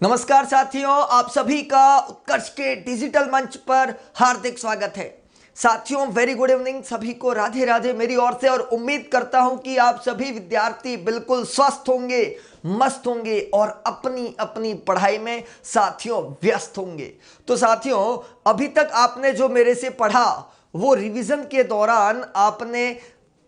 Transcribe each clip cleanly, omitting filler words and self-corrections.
नमस्कार साथियों, आप सभी का उत्कर्ष के डिजिटल मंच पर हार्दिक स्वागत है। साथियों, वेरी गुड इवनिंग सभी को, राधे राधे मेरी ओर से। और उम्मीद करता हूं कि आप सभी विद्यार्थी बिल्कुल स्वस्थ होंगे, मस्त होंगे और अपनी अपनी पढ़ाई में साथियों व्यस्त होंगे। तो साथियों, अभी तक आपने जो मेरे से पढ़ा वो रिवीजन के दौरान आपने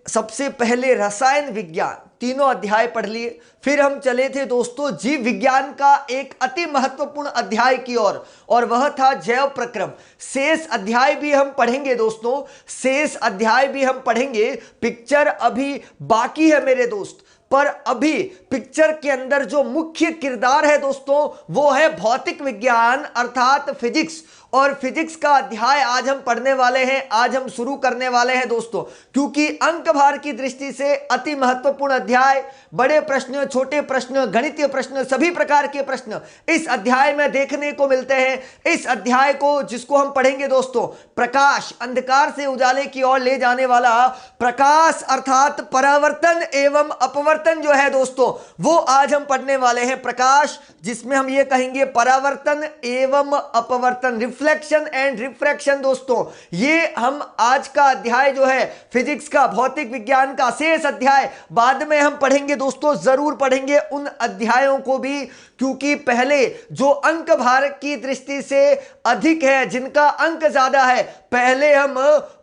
सबसे पहले रसायन विज्ञान तीनों अध्याय पढ़ लिए, फिर हम चले थे दोस्तों जीव विज्ञान का एक अति महत्वपूर्ण अध्याय की ओर, और वह था जैव प्रक्रम। शेष अध्याय भी हम पढ़ेंगे दोस्तों, शेष अध्याय भी हम पढ़ेंगे। पिक्चर अभी बाकी है मेरे दोस्त, पर अभी पिक्चर के अंदर जो मुख्य किरदार है दोस्तों वो है भौतिक विज्ञान अर्थात फिजिक्स। और फिजिक्स का अध्याय आज हम पढ़ने वाले हैं, आज हम शुरू करने वाले हैं दोस्तों, क्योंकि अंक भार की दृष्टि से अति महत्वपूर्ण अध्याय। बड़े प्रश्न, छोटे प्रश्न, गणितीय प्रश्न, सभी प्रकार के प्रश्न इस अध्याय में देखने को मिलते हैं। इस अध्याय को जिसको हम पढ़ेंगे दोस्तों, प्रकाश अंधकार से उजाले की ओर ले जाने वाला प्रकाश अर्थात परावर्तन एवं अपवर्तन जो है दोस्तों, वो आज हम पढ़ने वाले हैं। प्रकाश जिसमें हम ये कहेंगे परावर्तन एवं अपवर्तन, रिफ्लेक्शन एंड रिफ्रैक्शन दोस्तों, ये हम आज का अध्याय जो है फिजिक्स का, भौतिक विज्ञान का शेष अध्याय बाद में हम पढ़ेंगे दोस्तों, जरूर पढ़ेंगे उन अध्यायों को भी, क्योंकि पहले जो अंक भार की दृष्टि से अधिक है, जिनका अंक ज्यादा है, पहले हम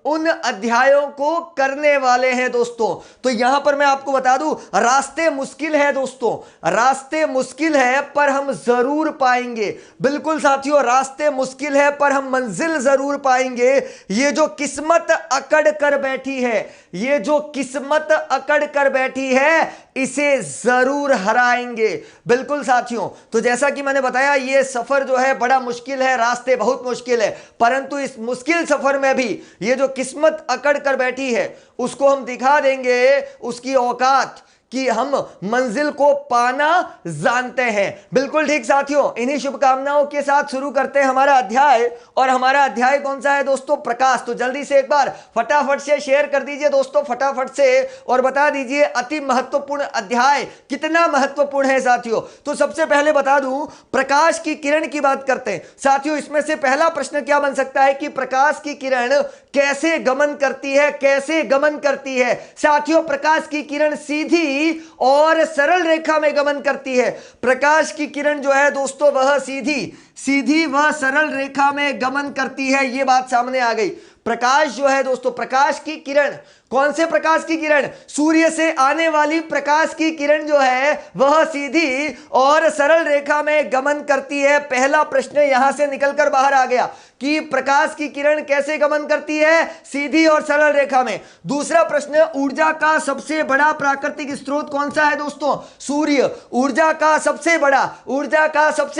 उन अध्यायों को करने वाले हैं दोस्तों। तो यहां पर मैं आपको बता दूं, रास्ते मुश्किल है दोस्तों, रास्ते मुश्किल है पर हम जरूर पाएंगे। बिल्कुल साथियों, रास्ते मुश्किल है पर हम मंजिल जरूर पाएंगे। ये जो किस्मत अकड़ कर बैठी है, ये जो किस्मत अकड़ कर बैठी है, इसे जरूर हराएंगे। बिल्कुल साथियों, तो जैसा कि मैंने बताया, ये सफर जो है बड़ा मुश्किल है, रास्ते बहुत मुश्किल है, परंतु इस मुश्किल सफर में भी ये जो किस्मत अकड़ कर बैठी है उसको हम दिखा देंगे उसकी औकात, कि हम मंजिल को पाना जानते हैं। बिल्कुल ठीक साथियों, इन्हीं शुभकामनाओं के साथ शुरू करते हैं हमारा अध्याय। और हमारा अध्याय कौन सा है दोस्तों? प्रकाश। तो जल्दी से एक बार फटाफट से शेयर कर दीजिए दोस्तों, फटाफट से, और बता दीजिए अति महत्वपूर्ण अध्याय कितना महत्वपूर्ण है साथियों। तो सबसे पहले बता दूं, प्रकाश की किरण की बात करते हैं साथियों। इसमें से पहला प्रश्न क्या बन सकता है कि प्रकाश की किरण कैसे गमन करती है, कैसे गमन करती है साथियों? प्रकाश की किरण सीधी और सरल रेखा में गमन करती है। प्रकाश की किरण जो है दोस्तों वह सीधी वह सरल रेखा में गमन करती है, यह बात सामने आ गई। प्रकाश जो है दोस्तों, प्रकाश की किरण, कौन से प्रकाश की किरण? सूर्य से आने वाली प्रकाश की किरण जो है वह सीधी और सरल रेखा में गमन करती है। पहला प्रश्न यहां से निकलकर बाहर आ गया कि प्रकाश की किरण कैसे गमन करती है? सीधी और सरल रेखा में। दूसरा प्रश्न, ऊर्जा का सबसे बड़ा प्राकृतिक स्रोत कौन सा है दोस्तों? सूर्य। ऊर्जा का सबसे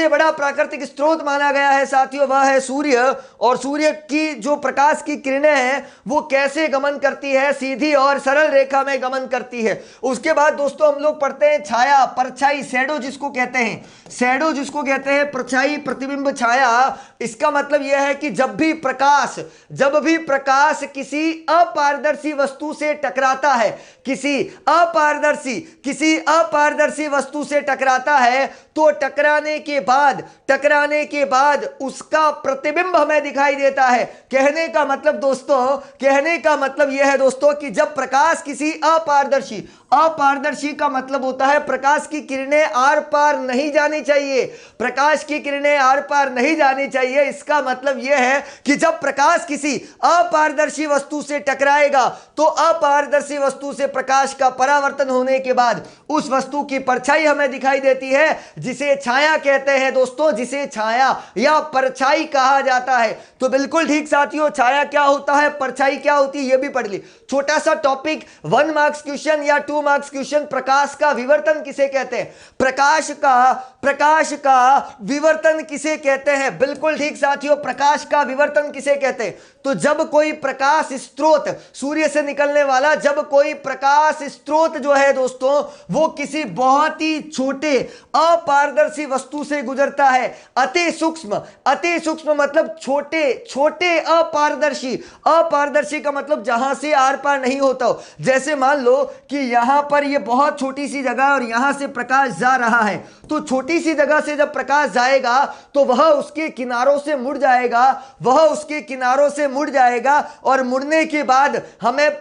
बड़ा प्राकृतिक स्रोत माना गया है साथियों, वह है सूर्य। और सूर्य की जो प्रकाश की किरणें हैं वो कैसे गमन करती है? सीधी और सरल रेखा में गमन करती है। उसके बाद दोस्तों हम लोग पढ़ते हैं छाया, परछाई, शैडो जिसको कहते हैं, शैडो जिसको कहते हैं, परछाई, प्रतिबिंब, छाया। इसका मतलब यह है कि जब भी प्रकाश किसी अपारदर्शी वस्तु से टकराता है, किसी अपारदर्शी वस्तु से टकराता है, तो टकराने के बाद उसका प्रतिबिंब हमें दिखाई देता है। कहने का मतलब यह है दोस्तों कि जब प्रकाश किसी अपारदर्शी का मतलब होता है प्रकाश की किरणें आर पार नहीं जानी चाहिए, प्रकाश की किरणें आर पार नहीं जानी चाहिए। इसका मतलब यह है कि जब प्रकाश किसी अपारदर्शी वस्तु से टकराएगा तो अपारदर्शी वस्तु से प्रकाश का परावर्तन होने के बाद उस वस्तु की परछाई हमें दिखाई देती है, जिसे छाया कहते हैं दोस्तों, जिसे छाया या परछाई कहा जाता है। तो बिल्कुल ठीक साथियों, छाया क्या होता है, परछाई क्या होती है, यह भी पढ़ ली। छोटा सा टॉपिक, 1 मार्क्स क्वेश्चन या 2 मार्क्स क्वेश्चन, प्रकाश का विवर्तन किसे कहते हैं? प्रकाश का विवर्तन किसे कहते हैं? बिल्कुल ठीक साथियों, प्रकाश का विवर्तन किसे कहते हैं? तो जब कोई प्रकाश स्रोत, सूर्य से निकलने वाला जब कोई प्रकाश स्रोत जो है दोस्तों वो किसी बहुत ही छोटे अपारदर्शी वस्तु से गुजरता है, अति सूक्ष्म मतलब छोटे अपारदर्शी का मतलब जहां से आर पार नहीं होता हो। जैसे मान लो कि यहां यहां पर ये बहुत छोटी सी जगह है और यहां से प्रकाश जा रहा है, तो छोटी सी जगह से जब प्रकाश जाएगा तो वह उसके किनारों से मुड़ जाएगा, वह उसके किनारों से मुड़ जाएगा और मुड़ने के बाद हमें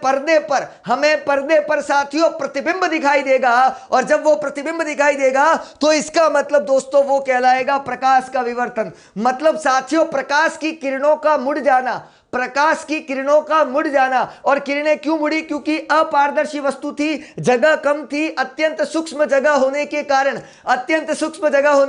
पर्दे पर साथियों प्रतिबिंब दिखाई देगा। और जब वो प्रतिबिंब दिखाई देगा तो इसका मतलब दोस्तों वो कहलाएगा प्रकाश का विवर्तन। मतलब साथियों प्रकाश की किरणों का मुड़ जाना, प्रकाश की किरणों का मुड़ जाना। और किरणें क्यों मुड़ी? क्योंकि अपारदर्शी वस्तु थी, जगह कम थी, अत्यंत सूक्ष्म जगह होने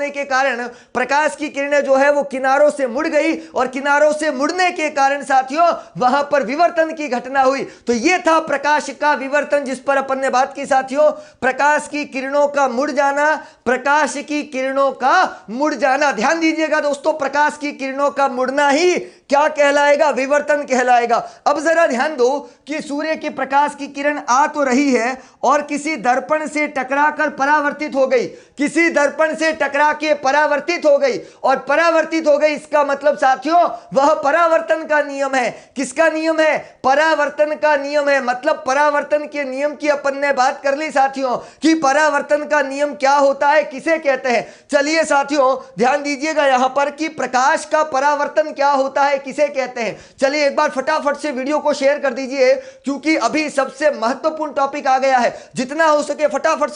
के कारण प्रकाश की किरणें जो है वो किनारों से मुड़ गई और किनारों से मुड़ने के कारण साथियों वहां पर विवर्तन की घटना हुई। तो यह था प्रकाश का विवर्तन जिस पर अपन ने बात की साथियों। प्रकाश की किरणों का मुड़ जाना, प्रकाश की किरणों का मुड़ जाना। ध्यान दीजिएगा दोस्तों, प्रकाश की किरणों का मुड़ना ही क्या कहलाएगा? विवर्तन कहलाएगा। अब जरा ध्यान दो कि सूर्य के प्रकाश की किरण आ तो रही है और किसी दर्पण से टकराकर परावर्तित हो गई, किसी दर्पण से टकरा के परावर्तित हो गई और परावर्तित हो गई। इसका मतलब साथियों वह परावर्तन का नियम है। किसका नियम है? परावर्तन का नियम है। मतलब परावर्तन के नियम की अपन ने बात कर ली साथियों कि परावर्तन का नियम क्या होता है, किसे कहते हैं। चलिए साथियों ध्यान दीजिएगा यहां पर कि प्रकाश का परावर्तन क्या होता है, किसे कहते हैं। चलिए एक बार फटाफट से वीडियो को शेयर कर दीजिए क्योंकि अभी सबसे महत्वपूर्ण टॉपिक आ गया है। जितना हो सके फटाफट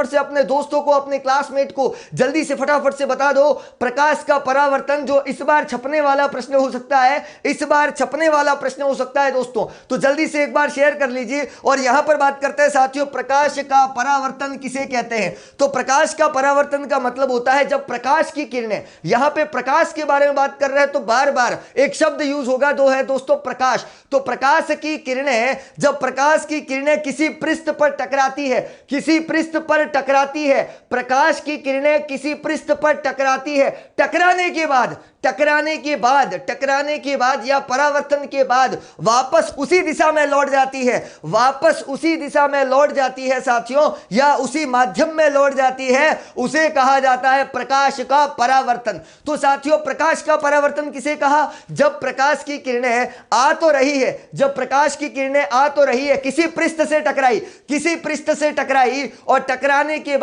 से अपने दोस्तों को, अपने क्लासमेट को जल्दी से फटाफट से बता दो। प्रकाश का परावर्तन जो इस बार छपने वाला प्रश्न हो सकता है, दोस्तों तो जल्दी से एक बार शेयर कर लीजिए। और यहां पर बात करते हैं साथियों प्रकाश का परावर्तन किसे कहते हैं। तो प्रकाश का परावर्तन का मतलब होता है जब प्रकाश की किरणें, यहां पे प्रकाश के बारे में बात कर रहे हैं तो बार बार एक शब्द यूज होगा जो है दोस्तों प्रकाश। तो प्रकाश की किरणें, जब प्रकाश की किरणें किसी पृष्ठ पर टकराती है, प्रकाश की किरणें किसी पृष्ठ पर टकराती है, टकराने के बाद या परावर्तन के बाद वापस उसी दिशा में लौट जाती है, साथियों, या उसी माध्यम में लौट जाती है, उसे कहा जाता है प्रकाश का परावर्तन। तो साथियों प्रकाश का परावर्तन किसे कहा? जब प्रकाश की किरणें आ तो रही है, किसी पृष्ठ से टकराई और टकराने के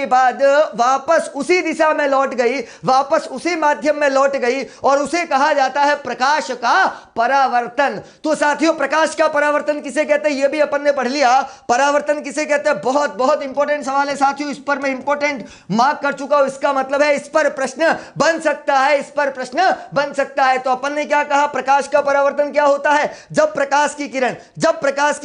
बाद वापस उसी दिशा में लौट गई, वापस उसी माध्यम में लौट गई और उसे कहा जाता है प्रकाश का परावर्तन। तो साथियों प्रकाश का परावर्तन किसे कहते हैं यह भी अपन ने पढ़ लिया। परावर्तन किसे कहते हैं? बहुत इंपॉर्टेंट सवाल है साथियों, इस पर मैं इंपॉर्टेंट मार्क कर चुका हूं। इसका मतलब है इस पर प्रश्न बन सकता है, तो अपन ने क्या कहा? प्रकाश का परावर्तन क्या होता है? जब प्रकाश की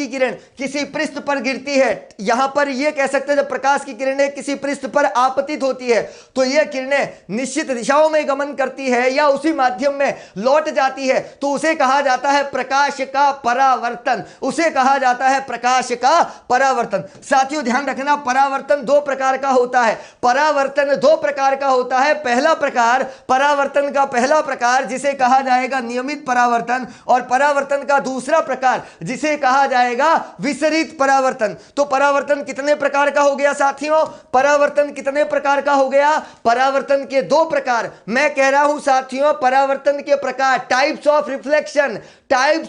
किरण किसी पृष्ठ पर गिरती है, यहां पर यह कह सकते हैं जब प्रकाश की किरणें किसी पृष्ठ पर आपतित होती है तो यह किरणें निश्चित दिशाओं में गमन करती है या उसी माध्यम में लौट जाती है, तो उसे कहा जाता है प्रकाश का परावर्तन, साथियों ध्यान रखना परावर्तन दो प्रकार का होता है। पहला प्रकार, परावर्तन का पहला प्रकार जिसे कहा जाएगा नियमित परावर्तन, और परावर्तन का दूसरा प्रकार जिसे कहा जाएगा विसरित परावर्तन। तो परावर्तन कितने प्रकार का हो गया साथियों? परावर्तन के दो प्रकार मैं कह रहा हूं साथियों। परावर्तन के प्रकार, टाइप्स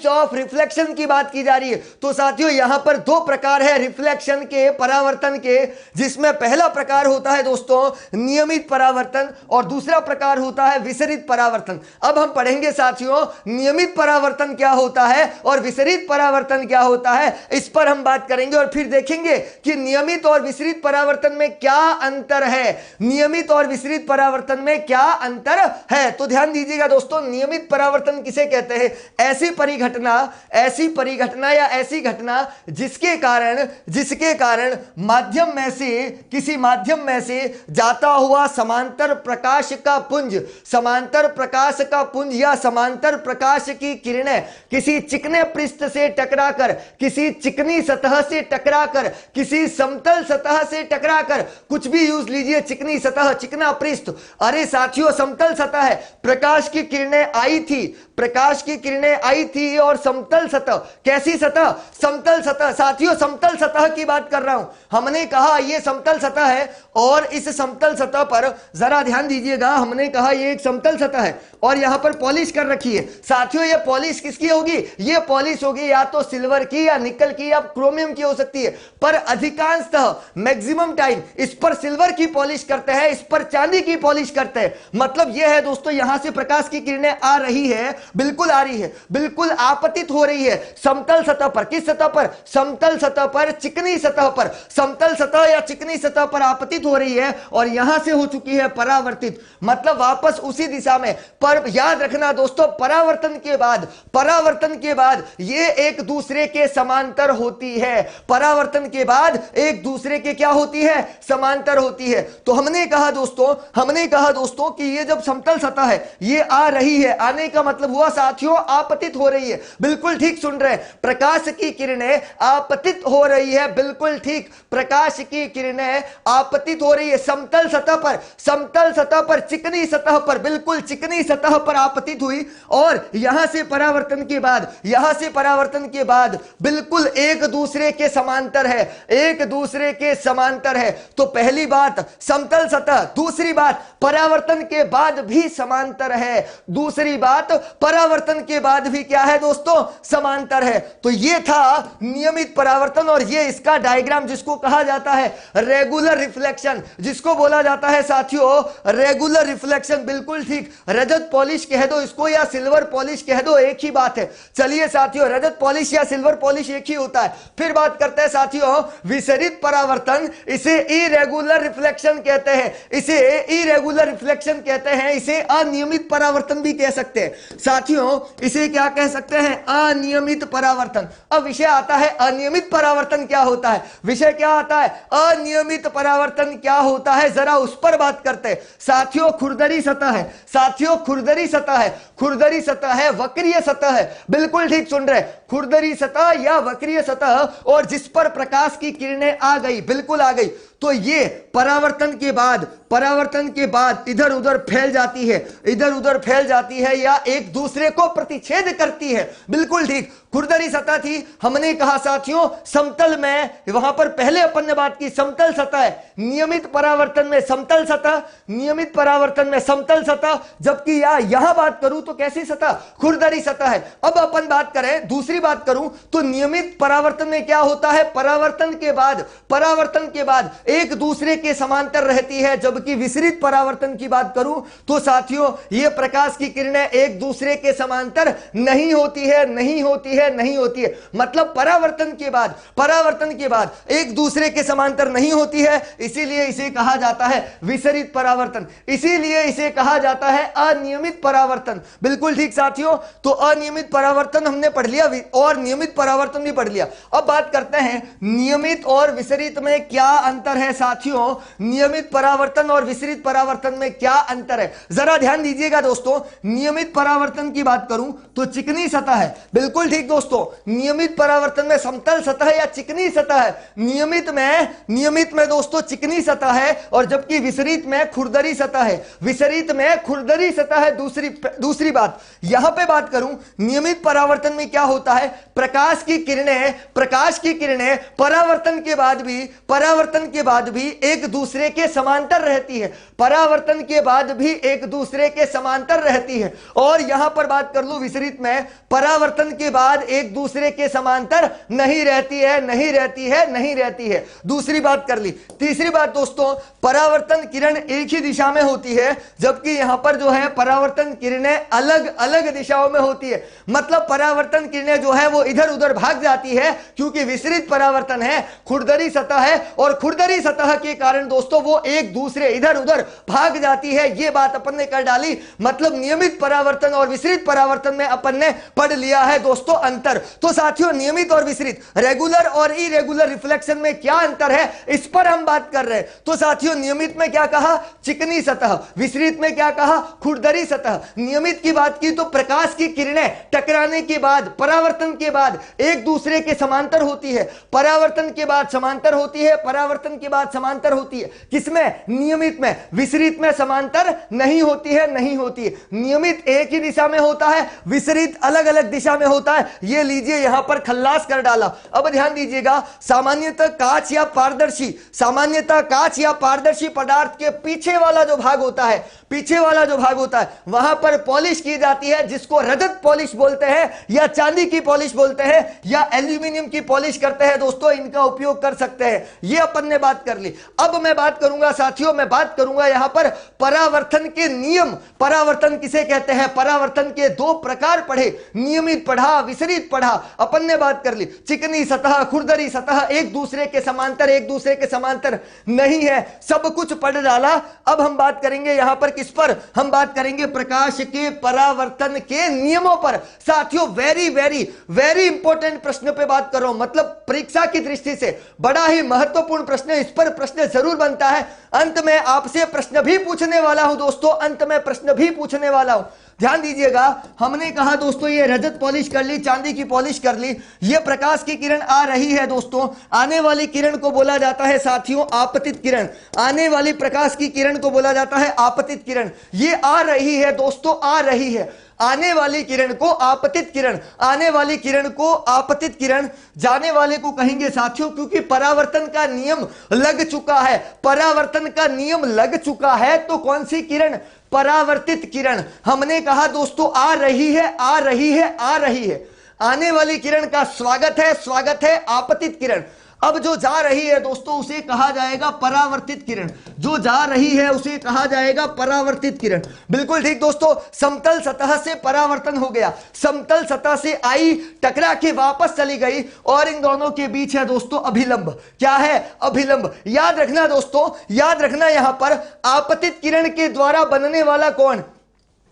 ऑफ रिफ्लेक्शन की बात की जा रही है। तो साथियों यहां पर दो प्रकार है रिफ्लेक्शन के, परावर्तन के, जिसमें पहला प्रकार होता है दोस्तों नियमित परावर्तन और दूसरा प्रकार होता है विसरित परावर्तन। अब हम पढ़ेंगे साथियों नियमित परावर्तन क्या होता है और विसरित परावर्तन क्या होता है, इस पर हम बात करेंगे और फिर देखेंगे कि नियमित और विसरित परावर्तन में क्या अंतर है। तो ध्यान दीजिएगा दोस्तों, नियमित परावर्तन किसे कहते हैं? ऐसी परिघटना या ऐसी घटना जिसके कारण किसी माध्यम में से जाता हुआ समांतर प्रकाश का पुंज या समांतर प्रकाश की किरणें किसी चिकने पृष्ठ से टकराकर, किसी चिकनी सतह से टकराकर, किसी समतल सतह से टकराकर, कुछ भी यूज लीजिए, चिकनी सतह, चिकना पृष्ठ, अरे साथियों समतल सतह है, प्रकाश की किरणें आई थी और समतल सतह, कैसी सतह? समतल सतह। साथियों समतल सतह की बात कर रहा हूं, हमने कहा यह समतल सतह है और इस समतल सतह पर जरा ध्यान दीजिएगा, हमने कहा यह एक समतल सतह है और यहां पर पॉलिश कर रखी है। साथियों ये पॉलिश किसकी होगी? ये पॉलिश होगी या तो सिल्वर की या निकल की या क्रोमियम की हो सकती है, पर अधिकांशतः मैक्सिमम टाइम इस पर सिल्वर की पॉलिश करते हैं, इस पर चांदी की पॉलिश करते हैं। मतलब यह है दोस्तों, यहां से प्रकाश की किरणें आ रही है, बिल्कुल आ रही है, बिल्कुल आपतित हो रही है समतल सतह पर। किस सतह पर? समतल सतह पर, चिकनी सतह पर, समतल सतह या चिकनी सतह पर आपतित हो रही है और यहां से हो चुकी है परावर्तित, मतलब वापस उसी दिशा में। पर याद रखना दोस्तों, परावर्तन के बाद ये एक दूसरे के समांतर होती है। परावर्तन के बाद एक दूसरे के क्या होती है? समांतर होती है। तो हमने कहा दोस्तों कि ये जब समतल सतह है, ये आ रही है, आने का मतलब हुआ साथियों आपतित हो रही है। बिल्कुल ठीक सुन रहे हैं, प्रकाश की किरणें आपतित हो रही है, बिल्कुल ठीक, प्रकाश की किरणें आपतित हो रही है समतल सतह पर, चिकनी सतह पर, बिल्कुल चिकनी सतह पर आपतित हुई और यहां से परावर्तन के बाद बिल्कुल एक दूसरे के समांतर है, तो पहली बात समतल सतह, दूसरी बात परावर्तन के बाद भी समांतर है, दूसरी बात परावर्तन के बाद भी क्या है दोस्तों? समांतर है। तो ये था नियमित परावर्तन और ये इसका डायग्राम, जिसको कहा जाता है रेगुलर रिफ्लेक्शन, जिसको बोला जाता है साथियों रेगुलर रिफ्लेक्शन। बिल्कुल ठीक, रजत पॉलिश कह दो इसको या सिल्वर पॉलिश कह दो, एक ही बात है। चलिए साथियों, रजत पॉलिश या सिल्वर पॉलिश एक ही होता है। फिर बात करते हैं साथियों विसरित परावर्तन, इसे इरेगुलर रिफ्लेक्शन कहते हैं, इसे अनियमित परावर्तन भी कह सकते हैं साथियों। इसे क्या कह सकते हैं? अनियमित परावर्तन। अब विषय आता है अनियमित परावर्तन क्या होता है। विषय क्या आता है? अनियमित परावर्तन क्या होता है, जरा उस पर बात करते हैं साथियों। खुरदरी सतह है, वक्रीय सतह है, बिल्कुल ठीक सुन रहे, खुरदरी सतह या वक्रीय सतह, और जिस पर प्रकाश की किरणें आ गई, बिल्कुल आ गई, तो ये परावर्तन के बाद इधर उधर फैल जाती है या एक दूसरे को प्रतिच्छेद करती है। बिल्कुल ठीक, खुरदरी सतह थी, हमने कहा साथियों समतल में, वहां पर पहले अपन ने बात की समतल सतह है, नियमित परावर्तन में समतल सतह, जबकि यहां बात करूं तो कैसी सतह? खुरदरी सतह है। अब अपन बात करें, दूसरी बात करूं तो नियमित परावर्तन में क्या होता है? परावर्तन के बाद एक दूसरे के समांतर रहती है, जबकि विसरित परावर्तन की बात करूं तो साथियों ये प्रकाश की किरणें एक दूसरे के समांतर नहीं होती है। मतलब परावर्तन के बाद एक दूसरे के समांतर नहीं होती है, इसीलिए इसे कहा जाता है विसरित परावर्तन, इसीलिए इसे कहा जाता है अनियमित परावर्तन। बिल्कुल ठीक साथियों, तो अनियमित परावर्तन हमने पढ़ लिया और नियमित परावर्तन भी पढ़ लिया। अब बात करते हैं नियमित और विसरित में क्या अंतर है साथियों। नियमित परावर्तन और विसरित परावर्तन में क्या अंतर है, जरा ध्यान दीजिएगा दोस्तों। नियमित परावर्तन की बात करूं तो चिकनी सतह है, बिल्कुल ठीक दोस्तों, नियमित परावर्तन में समतल सतह या चिकनी सतह है, नियमित में दोस्तों चिकनी सतह है, और जबकि विसरित में खुरदरी सतह है। दूसरी बात यहां पे बात करूं, नियमित परावर्तन में क्या होता है? प्रकाश की किरणें परावर्तन के बाद भी एक दूसरे के समांतर रहती है, और यहां पर बात कर लो विसरित में परावर्तन के बाद एक दूसरे के समांतर नहीं रहती है। दूसरी बात कर ली। तीसरी बात दोस्तों, परावर्तन किरण एक ही दिशा में होती है, जबकि यहां पर जो है परावर्तन किरणें अलग अलग दिशाओं में होती है। मतलब परावर्तन किरणें जो है वो इधर उधर भाग जाती है, क्योंकि विसरित परावर्तन है, खुरदरी सतह है, और खुरदरी सतह के कारण दोस्तों वो एक दूसरे इधर उधर भाग जाती है। ये बात अपन ने कर डाली। मतलब नियमित परावर्तन और विसरित परावर्तन में अपन ने पढ़ लिया है दोस्तों अंतर। तो साथियों नियमित और विसरित, रेगुलर और इरेगुलर रिफ्लेक्शन में क्या अंतर है, इस पर हम बात कर रहे हैं। तो साथियों नियमित में क्या कहा? चिकनी सतह। विसरित में क्या कहा? खुरदरी सतह। नियमित की बात की तो प्रकाश की किरणें टकराने के बाद, परावर्तन के बाद एक दूसरे के समांतर होती है, परावर्तन के बाद समांतर होती है, परावर्तन की बात समांतर होती है, किसमें? नियमित में। विसरित में समांतर नहीं होती है, नहीं होती है। नियमित एक ही दिशा में होता है, विसरित अलग अलग दिशा में होता है। ये लीजिए यहां पर खल्लास कर डाला। अब ध्यान दीजिएगा, सामान्यतः कांच या पारदर्शी, सामान्यतः कांच या पारदर्शी पदार्थ के पीछे वाला जो भाग होता है, पीछे वाला जो भाग होता है, वहां पर पॉलिश की जाती है, जिसको रजत पॉलिश बोलते हैं, या चांदी की पॉलिश बोलते हैं, या एल्यूमिनियम की पॉलिश करते हैं। दोस्तों इनका उपयोग कर सकते हैं। ये अपन ने बात कर ली। अब मैं बात करूंगा साथियों, मैं बात करूंगा यहां पर परावर्तन के नियम। परावर्तन किसे कहते हैं? परावर्तन के दो प्रकार पढ़े, नियमित पढ़ा, विसरित पढ़ा। अपन ने बात कर ली चिकनी सतह, खुरदरी सतह एक दूसरे के समांतर, एक दूसरे के समांतर नहीं है, सब कुछ पढ़ डाला। अब हम बात करेंगे यहां पर किस पर? हम बात करेंगे प्रकाश के परावर्तन के नियमों पर। साथियों वेरी वेरी वेरी इंपॉर्टेंट प्रश्न पे बात कर रहा हूं, मतलब परीक्षा की दृष्टि से बड़ा ही महत्वपूर्ण प्रश्न है। इस पर प्रश्न जरूर बनता है। अंत में आपसे प्रश्न भी पूछने वाला हूं दोस्तों, अंत में प्रश्न भी पूछने वाला हूं। ध्यान दीजिएगा, हमने कहा दोस्तों ये रजत पॉलिश कर ली, चांदी की पॉलिश कर ली, ये प्रकाश की किरण आ रही है दोस्तों। आने वाली किरण को बोला जाता है साथियों आपतित किरण। आने वाली प्रकाश की किरण को बोला जाता है आपतित किरण। ये आ रही है दोस्तों, आ रही है। आने वाली किरण को आपतित किरण, आने वाली किरण को आपतित किरण, जाने वाले को कहेंगे साथियों, क्योंकि परावर्तन का नियम लग चुका है, परावर्तन का नियम लग चुका है। तो कौन सी किरण? परावर्तित किरण। हमने कहा दोस्तों आ रही है, आ रही है, आ रही है। आने वाली किरण का स्वागत है, स्वागत है आपतित किरण। अब जो जा रही है दोस्तों उसे कहा जाएगा परावर्तित किरण। जो जा रही है उसे कहा जाएगा परावर्तित किरण। बिल्कुल ठीक दोस्तों, समतल सतह से परावर्तन हो गया, समतल सतह से आई, टकरा के वापस चली गई, और इन दोनों के बीच है दोस्तों अभिलंब। क्या है? अभिलंब। याद रखना दोस्तों, याद रखना यहां पर आपतित किरण के द्वारा बनने वाला कौन?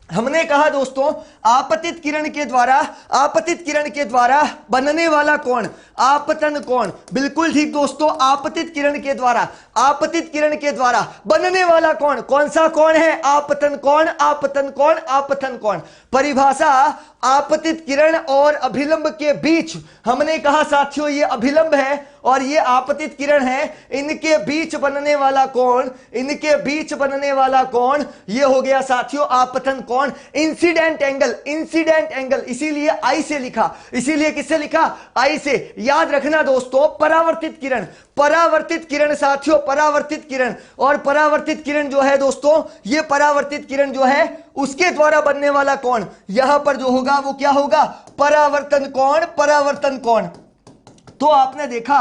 हमने कहा दोस्तों आपतित किरण के द्वारा, आपतित किरण के द्वारा बनने वाला कौन? आपतन कोण। बिल्कुल ठीक दोस्तों, आपतित किरण के द्वारा, आपतित किरण के द्वारा बनने वाला कौन? कौन सा कौन है? आपतन कोण, आपतन कोण, आपतन कोण। परिभाषा आपतित किरण और अभिलंब के बीच, हमने कहा साथियों ये अभिलंब है और ये आपतित किरण है, इनके बीच बनने वाला कोण, इनके बीच बनने वाला कोण ये हो गया साथियों आपतन कोण। इंसिडेंट एंगल, इंसिडेंट एंगल, इसीलिए आई से लिखा, इसीलिए किससे लिखा? आई से। याद रखना दोस्तों परावर्तित किरण, परावर्तित किरण साथियों, परावर्तित किरण, और परावर्तित किरण जो है दोस्तों, ये परावर्तित किरण जो है उसके द्वारा बनने वाला कोण यहां पर जो होगा वो क्या होगा? परावर्तन कोण, परावर्तन कोण। तो आपने देखा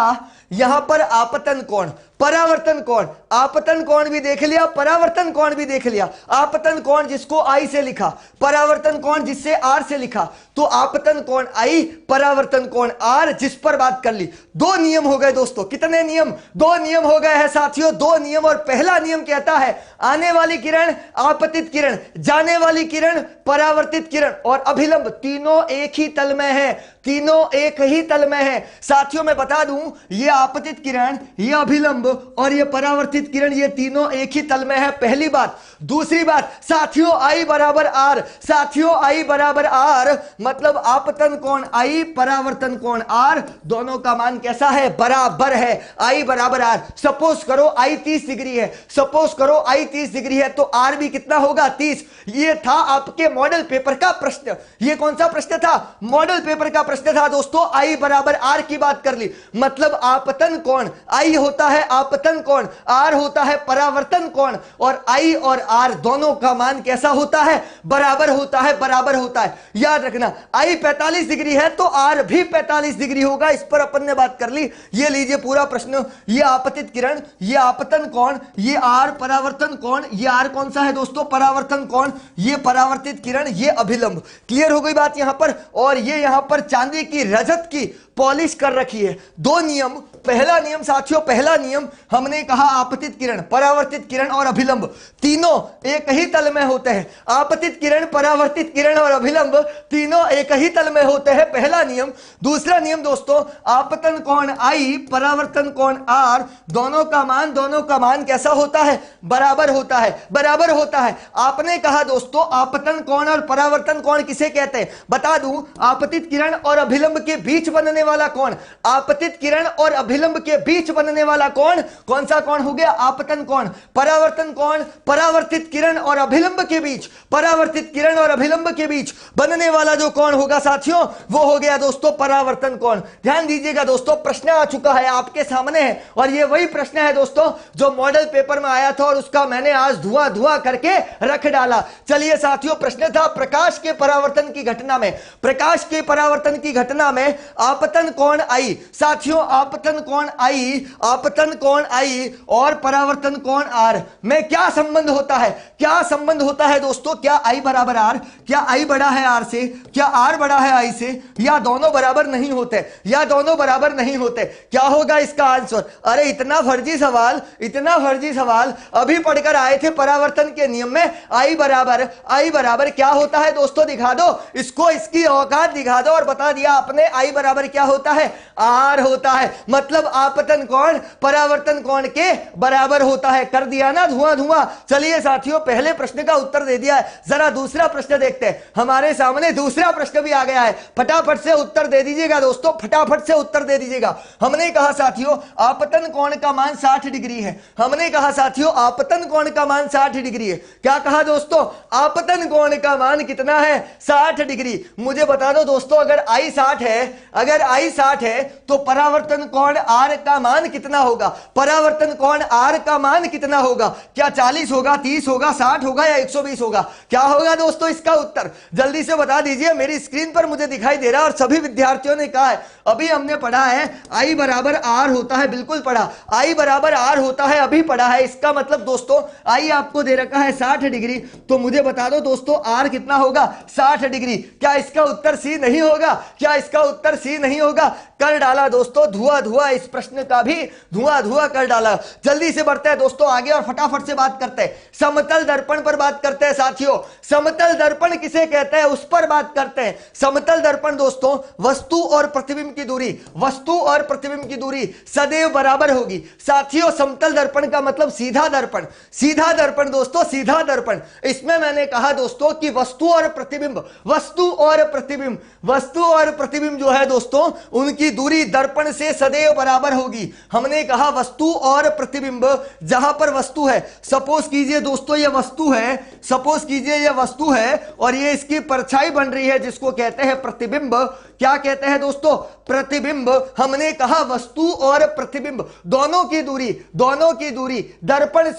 यहां पर आपतन कोण, परावर्तन कोण, आपतन कोण भी देख लिया, परावर्तन कोण भी देख लिया। आपतन कोण जिसको आई से लिखा, परावर्तन कोण जिससे आर से लिखा, तो आपतन कोण आई, परावर्तन कोण आर, जिस पर बात कर ली। दो नियम हो गए दोस्तों। कितने नियम? दो नियम हो गए हैं साथियों, दो नियम। और पहला नियम कहता है आने वाली किरण आपतित किरण, जाने वाली किरण परावर्तित किरण, और अभिलंब तीनों एक ही तल में है, तीनों एक ही तल में है। साथियों मैं बता दूं ये आपतित किरण, ये अभिलंब और ये परावर्तित किरण, ये तीनों एक ही तल में है। पहली बात। दूसरी बात साथियों आई बराबर आर, साथियों आई बराबर आर, मतलब आपतन कोण आई, परावर्तन कोण आर, दोनों का मान कैसा है? बराबर है। आई बराबर आर। सपोज करो आई 30 डिग्री है, सपोज करो आई 30 डिग्री है, तो आर भी कितना होगा? 30। ये था आपके मॉडल पेपर का प्रश्न। ये कौन सा प्रश्न था? मॉडल पेपर का प्रश्न था दोस्तों। आई बराबर आर की बात कर ली, मतलब आपतन कोण, आई होता है आपतन कोण, आर होता है परावर्तन कोण, और आई और आर दोनों का मान कैसा होता है? बराबर होता है, बराबर होता है। याद रखना आई 45 डिग्री है तो आर भी 45 डिग्री होगा। इस पर अपन ने बात कर ली। ये लीजिए पूरा प्रश्न, ये आपतित किरण, ये आपतन कोण, ये आर परावर्तन कोण, ये आर कौन सा है दोस्तों? परावर्तन कोण, ये परावर्तित किरण, ये अभिलंब। क्लियर हो गई बात यहां पर। और ये यहां पर चांदी की, रजत की पॉलिश कर रखी है। दो नियम। पहला नियम साथियों, पहला नियम हमने कहा आपतित किरण, परावर्तित किरण और अभिलंब तीनों एक ही तल में होते हैं। आपतित किरण, परावर्तित किरण और अभिलंब तीनों एक ही तल में होते हैं, पहला नियम। दूसरा नियम दोस्तों, आपतन कोण आई, परावर्तन कोण आर, दोनों का मान कैसा होता है? बराबर होता है, बराबर होता है। आपने कहा दोस्तों आपतन कोण और परावर्तन कोण किसे कहते हैं? बता दूं, आपतित किरण और अभिलंब के बीच बनने वाला कोण, आपतित किरण और अभिलंब के बीच बनने वाला कोण कौन सा कोण हो गया? आपतन कोण। परावर्तन कोण, परावर्तित किरण और अभिलंब के बीच, परावर्तित किरण और अभिलंब के बीच बनने वाला जो कोण होगा साथियों वो हो गया दोस्तों परावर्तन कोण। ध्यान दीजिएगा दोस्तों, प्रश्न आ चुका है आपके सामने है और ये वही प्रश्न है दोस्तों जो मॉडल पेपर में आया था और उसका मैंने आज धुआं धुआं करके रख डाला। चलिए साथियों, प्रश्न था प्रकाश के परावर्तन की घटना में, प्रकाश के परावर्तन की घटना में आपतन कोण आई। साथियों आपतन कोण आई, आपतन कोण आई और परावर्तन कोण आर में क्या संबंध होता है? क्या संबंध होता है दोस्तों? क्या आई बराबर आर? क्या आई बड़ा है आर से? क्या आर बड़ा है आई से? या दोनों बराबर नहीं होते? या दोनों बराबर नहीं होते? क्या होगा इसका आंसर? अरे इतना फर्जी सवाल, इतना फर्जी सवाल अभी पढ़कर आए थे परावर्तन के नियम में। आई बराबर क्या होता है दोस्तों? दिखा दो इसको, इसकी औकात दिखा दो और बता दिया आपने आई बराबर क्या होता है? आर होता है। मतलब आपतन कोण परावर्तन कोण के बराबर होता है। कर दिया ना धुआं धुआं। चलिए साथियों, पहले प्रश्न का उत्तर दे दिया है, जरा दूसरा प्रश्न देखते हैं। हमारे सामने दूसरा प्रश्न भी आ गया है, फटाफट से उत्तर दे दीजिएगा दोस्तों, फटाफट से उत्तर दे दीजिएगा। हमने कहा साथियों आपतन कोण का मान 60 डिग्री है। हमने कहा साथियों आपतन कोण का मान 60 डिग्री है। क्या कहा दोस्तों? आपतन कोण का मान कितना है? 60 डिग्री। मुझे बता दो दोस्तों, अगर आई 60 है, अगर आई 60 है तो परावर्तन कोण आर का मान कितना होगा? परावर्तन कोण आर का मान कितना होगा? क्या 40 होगा, 30 होगा, 60 होगा या 120 होगा? क्या होगा दोस्तों इसका उत्तर? जल्दी से बता दीजिए। मेरी स्क्रीन पर मुझे दिखाई दे रहा है और सभी विद्यार्थियों ने कहा है। अभी हमने पढ़ा है आई बराबर आर होता है, बिल्कुल पढ़ा, आई बराबर आर होता है, अभी पढ़ा है। इसका मतलब दोस्तों आई आपको दे रखा है 60 डिग्री, तो मुझे बता दो दोस्तों आर कितना होगा? 60 डिग्री। क्या इसका उत्तर सी नहीं होगा? क्या इसका उत्तर सी नहीं होगा? कर डाला दोस्तों धुआं धुआं, इस प्रश्न का भी धुआं धुआं कर डाला। जल्दी से बढ़ते हैं दोस्तों आगे और फटाफट से बात करते हैं। समतल दर्पण पर बात करते हैं साथियों। समतल दर्पण किसे कहते हैं उस पर बात करते हैं। समतल दर्पण दोस्तों वस्तु और प्रतिबिंब की दूरी, वस्तु और प्रतिबिंब की दूरी सदैव बराबर होगी। साथियों समतल दर्पण का मतलब सीधा दर्पण, सीधा दर्पण दोस्तों, सीधा दर्पण। इसमें मैंने कहा दोस्तों कि वस्तु और प्रतिबिंब, वस्तु और प्रतिबिंब, वस्तु और प्रतिबिंब जो है दोस्तों उनकी दूरी दर्पण से सदैव बराबर होगी। हमने कहा वस्तु और प्रतिबिंब, जहां पर वस्तु है, सपोज कीजिए दोस्तों ये वस्तु है, सपोज कीजिए ये वस्तु है और ये इसकी परछाई बन रही है जिसको कहते हैं प्रतिबिंब। क्या कहते हैं दोस्तों? प्रतिबिंब। हमने कहा वस्तु और प्रतिबिंब दोनों की दूरी, दोनों की दूरी दर्पण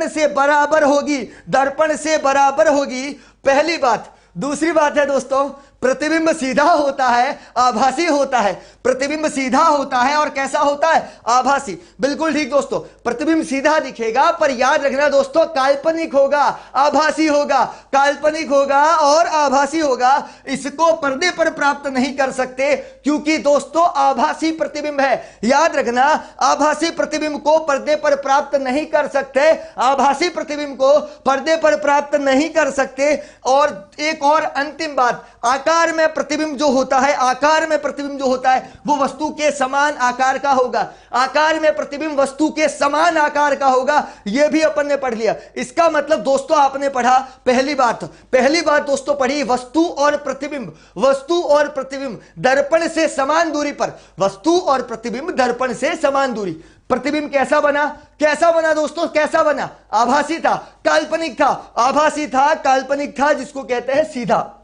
से बराबर होगी, दर्पण से बराबर होगी। पहली बात। दूसरी बात है दोस्तों प्रतिबिंब सीधा होता है, आभासी होता है। प्रतिबिंब सीधा होता है और कैसा होता है? आभासी। बिल्कुल ठीक दोस्तों, प्रतिबिंब सीधा दिखेगा पर याद रखना दोस्तों काल्पनिक होगा, आभासी होगा, काल्पनिक होगा और आभासी होगा। इसको पर्दे पर प्राप्त नहीं कर सकते क्योंकि दोस्तों आभासी प्रतिबिंब है। याद रखना आभासी प्रतिबिंब को पर्दे पर प्राप्त नहीं कर सकते, आभासी प्रतिबिंब को पर्दे पर प्राप्त नहीं कर सकते। और एक और अंतिम बात, आकार में प्रतिबिंब जो होता है, आकार में प्रतिबिंब जो होता है वो वस्तु के समान आकार का होगा। आकार में प्रतिबिंब वस्तु के समान आकार का होगा, यह भी अपन ने पढ़ लिया। इसका मतलब दोस्तों आपने पढ़ा पहली बात दोस्तों पढ़ी वस्तु और प्रतिबिंब, वस्तु और प्रतिबिंब दर्पण से समान दूरी पर, वस्तु और प्रतिबिंब दर्पण से समान दूरी। प्रतिबिंब कैसा बना? कैसा बना दोस्तों? कैसा बना? आभासी था, काल्पनिक था, आभासी था, काल्पनिक था, जिसको कहते हैं सीधा।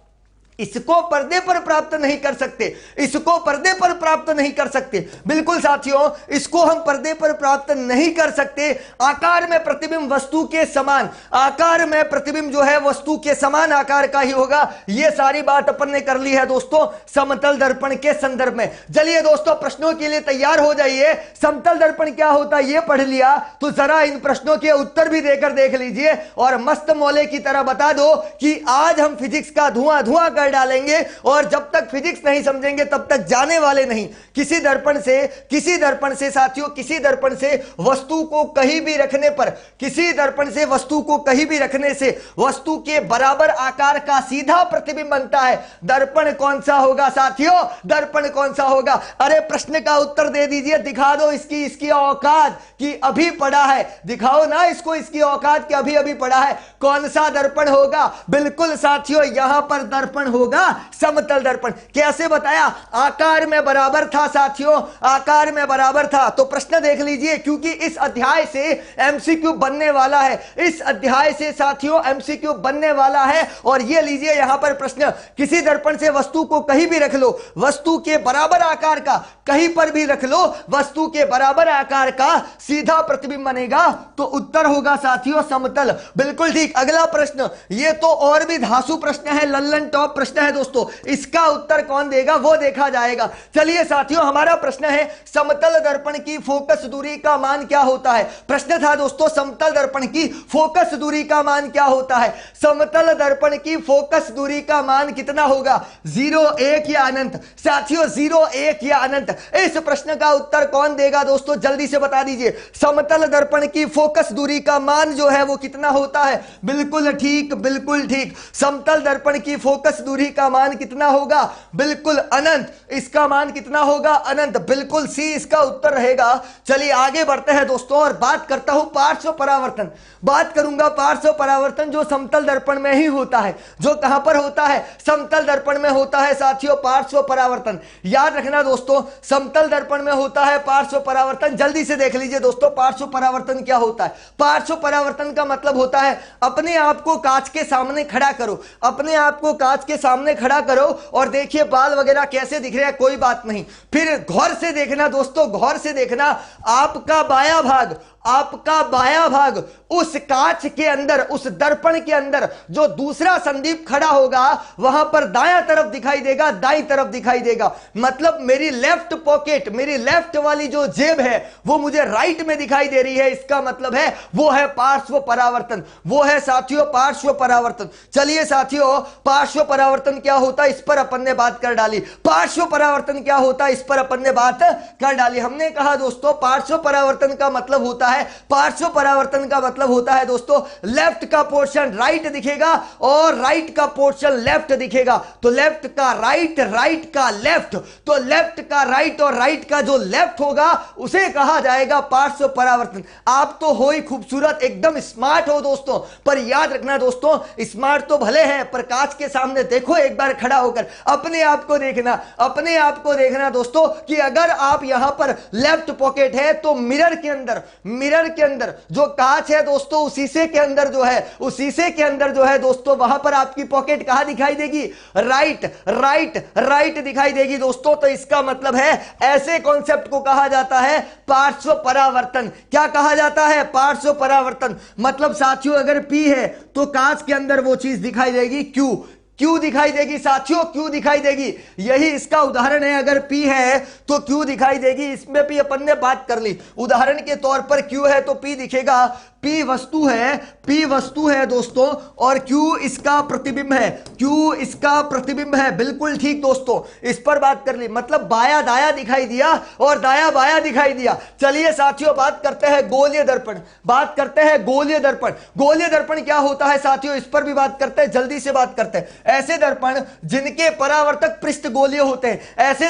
इसको पर्दे पर प्राप्त नहीं कर सकते, इसको पर्दे पर प्राप्त नहीं कर सकते। बिल्कुल साथियों इसको हम पर्दे पर प्राप्त नहीं कर सकते। आकार में प्रतिबिंब वस्तु के समान, आकार में प्रतिबिंब जो है वस्तु के समान आकार का ही होगा। यह सारी बात अपन ने कर ली है दोस्तों समतल दर्पण के संदर्भ में। चलिए दोस्तों प्रश्नों के लिए तैयार हो जाइए। समतल दर्पण क्या होता है यह पढ़ लिया तो जरा इन प्रश्नों के उत्तर भी देकर देख लीजिए और मस्त मौले की तरह बता दो कि आज हम फिजिक्स का धुआं धुआं कर डालेंगे और जब तक फिजिक्स नहीं समझेंगे तब तक जाने वाले नहीं। किसी दर्पण से साथियों, किसी दर्पण से वस्तु को कहीं भी रखने पर, किसी दर्पण से वस्तु को कहीं भी रखने से वस्तु के बराबर आकार का सीधा प्रतिबिंब बनता है। दर्पण कौन सा होगा साथियों? दर्पण कौन सा होगा? अरे प्रश्न का उत्तर दे दीजिए, दिखा दो इसकी औकात कि अभी पढ़ा है, दिखाओ ना इसको इसकी औकात कि अभी पढ़ा है। कौन सा दर्पण होगा? बिल्कुल साथियों यहां पर दर्पण होगा समतल दर्पण। कैसे बताया? आकार में बराबर था साथियों, आकार में बराबर था। तो प्रश्न देख लीजिए, क्योंकि इस अध्याय से एमसीक्यू बनने वाला है, इस अध्याय से साथियों एमसीक्यू बनने वाला है। और ये लीजिए यहां पर प्रश्न, किसी दर्पण से वस्तु को कहीं भी रख लो, वस्तु के बराबर आकार का कहीं पर भी रख लो, वस्तु के बराबर आकार का सीधा प्रतिबिंब बनेगा, तो उत्तर होगा साथियों समतल। बिल्कुल ठीक। अगला प्रश्न, ये तो और भी धांसू प्रश्न है, लल्लन टॉप प्रश्न है दोस्तों, इसका उत्तर कौन देगा वो देखा जाएगा। चलिए साथियों, हमारा प्रश्न है समतल दर्पण की फोकस दूरी का मान क्या होता है। प्रश्न था दोस्तों समतल दर्पण की फोकस दूरी का मान क्या होता है। समतल दर्पण की फोकस दूरी का मान कितना होगा? 0, 1 या अनंत। साथियों 0, 1 या अनंत, इस प्रश्न का उत्तर कौन देगा दोस्तों, जल्दी से बता दीजिए। समतल दर्पण की फोकस दूरी का मान जो है वो कितना होता है? बिल्कुल ठीक, बिल्कुल ठीक। समतल दर्पण की फोकस दूरी का मान कितना होगा? बिल्कुल अनंत। इसका मान कितना होगा? अनंत। बिल्कुल सी इसका उत्तर रहेगा। चलिए आगे बढ़ते हैं दोस्तों और बात करता हूं पार्श्व परावर्तन। बात करूंगा पार्श्व परावर्तन जो समतल दर्पण में ही होता है। जो कहां पर होता है? समतल दर्पण में होता है साथियों पार्श्व परावर्तन। याद रखना दोस्तों, समतल दर्पण में होता है पार्श्व परावर्तन। जल्दी से देख लीजिए दोस्तों पार्श्व परावर्तन क्या होता है। पार्श्व परावर्तन का मतलब होता है अपने आप को कांच के सामने खड़ा करो, अपने आप को कांच के सामने खड़ा करो और देखिए बाल वगैरह कैसे दिख रहे हैं, कोई बात नहीं। फिर गौर से देखना दोस्तों, गौर से देखना, आपका बायां भाग, आपका बायां भाग उस कांच के अंदर, उस दर्पण के अंदर जो दूसरा संदीप खड़ा होगा वहां पर दायां तरफ दिखाई देगा, दाईं तरफ दिखाई देगा। मतलब मेरी लेफ्ट पॉकेट, मेरी लेफ्ट वाली जो जेब है वो मुझे राइट में दिखाई दे रही है। इसका मतलब है वो है पार्श्व परावर्तन, वो है साथियों पार्श्व परावर्तन। चलिए साथियों, पार्श्व परावर्तन क्या होता है इस पर अपन ने बात कर डाली। पार्श्व परावर्तन क्या होता है इस पर अपन ने बात कर डाली। हमने कहा दोस्तों पार्श्व परावर्तन का मतलब होता है, पार्श्व परावर्तन का मतलब होता है दोस्तों लेफ्ट का पोर्शन राइट दिखेगा और राइट का पोर्शन लेफ्ट दिखेगा। तो लेफ्ट का राइट, राइट का लेफ्ट, तो लेफ्ट का राइट और राइट का जो लेफ्ट होगा उसे कहा जाएगा पार्श्व परावर्तन। आप तो हो ही खूबसूरत, एकदम स्मार्ट हो दोस्तों, पर याद रखना दोस्तों स्मार्ट तो भले हैं पर कांच के सामने देखो एक बार खड़ा होकर, अपने आप को देखना, अपने आप को देखना दोस्तों कि अगर आप यहां पर लेफ्ट पॉकेट है तो मिरर के अंदर, मिरर के अंदर जो कांच है दोस्तों उस शीशे के अंदर जो है, उस शीशे के अंदर जो है दोस्तों वहां पर आपकी पॉकेट कहां दिखाई देगी? राइट, राइट, राइट दिखाई देगी दोस्तों। तो इसका मतलब है ऐसे कॉन्सेप्ट को कहा जाता है पार्श्व परावर्तन। क्या कहा जाता है? पार्श्व परावर्तन। मतलब साथियों अगर P है तो कांच के अंदर वो चीज दिखाई देगी Q, क्यों दिखाई देगी साथियों? क्यों दिखाई देगी? यही इसका उदाहरण है। अगर P है तो Q दिखाई देगी। इसमें भी अपन ने बात कर ली। उदाहरण के तौर पर Q है तो P दिखेगा। P वस्तु है, P वस्तु है दोस्तों और Q इसका प्रतिबिंब है, Q इसका प्रतिबिंब है। बिल्कुल ठीक दोस्तों, इस पर बात कर ली। मतलब बाया दाया दिखाई दिया और दाया बाया दिखाई दिया। चलिए साथियों बात करते हैं गोलीय दर्पण, बात करते हैं गोलीय दर्पण। गोलीय दर्पण क्या होता है साथियों इस पर भी बात करते हैं, जल्दी से बात करते हैं। ऐसे दर्पण जिनके परावर्तक पृष्ठ गोलीय होते हैं, ऐसे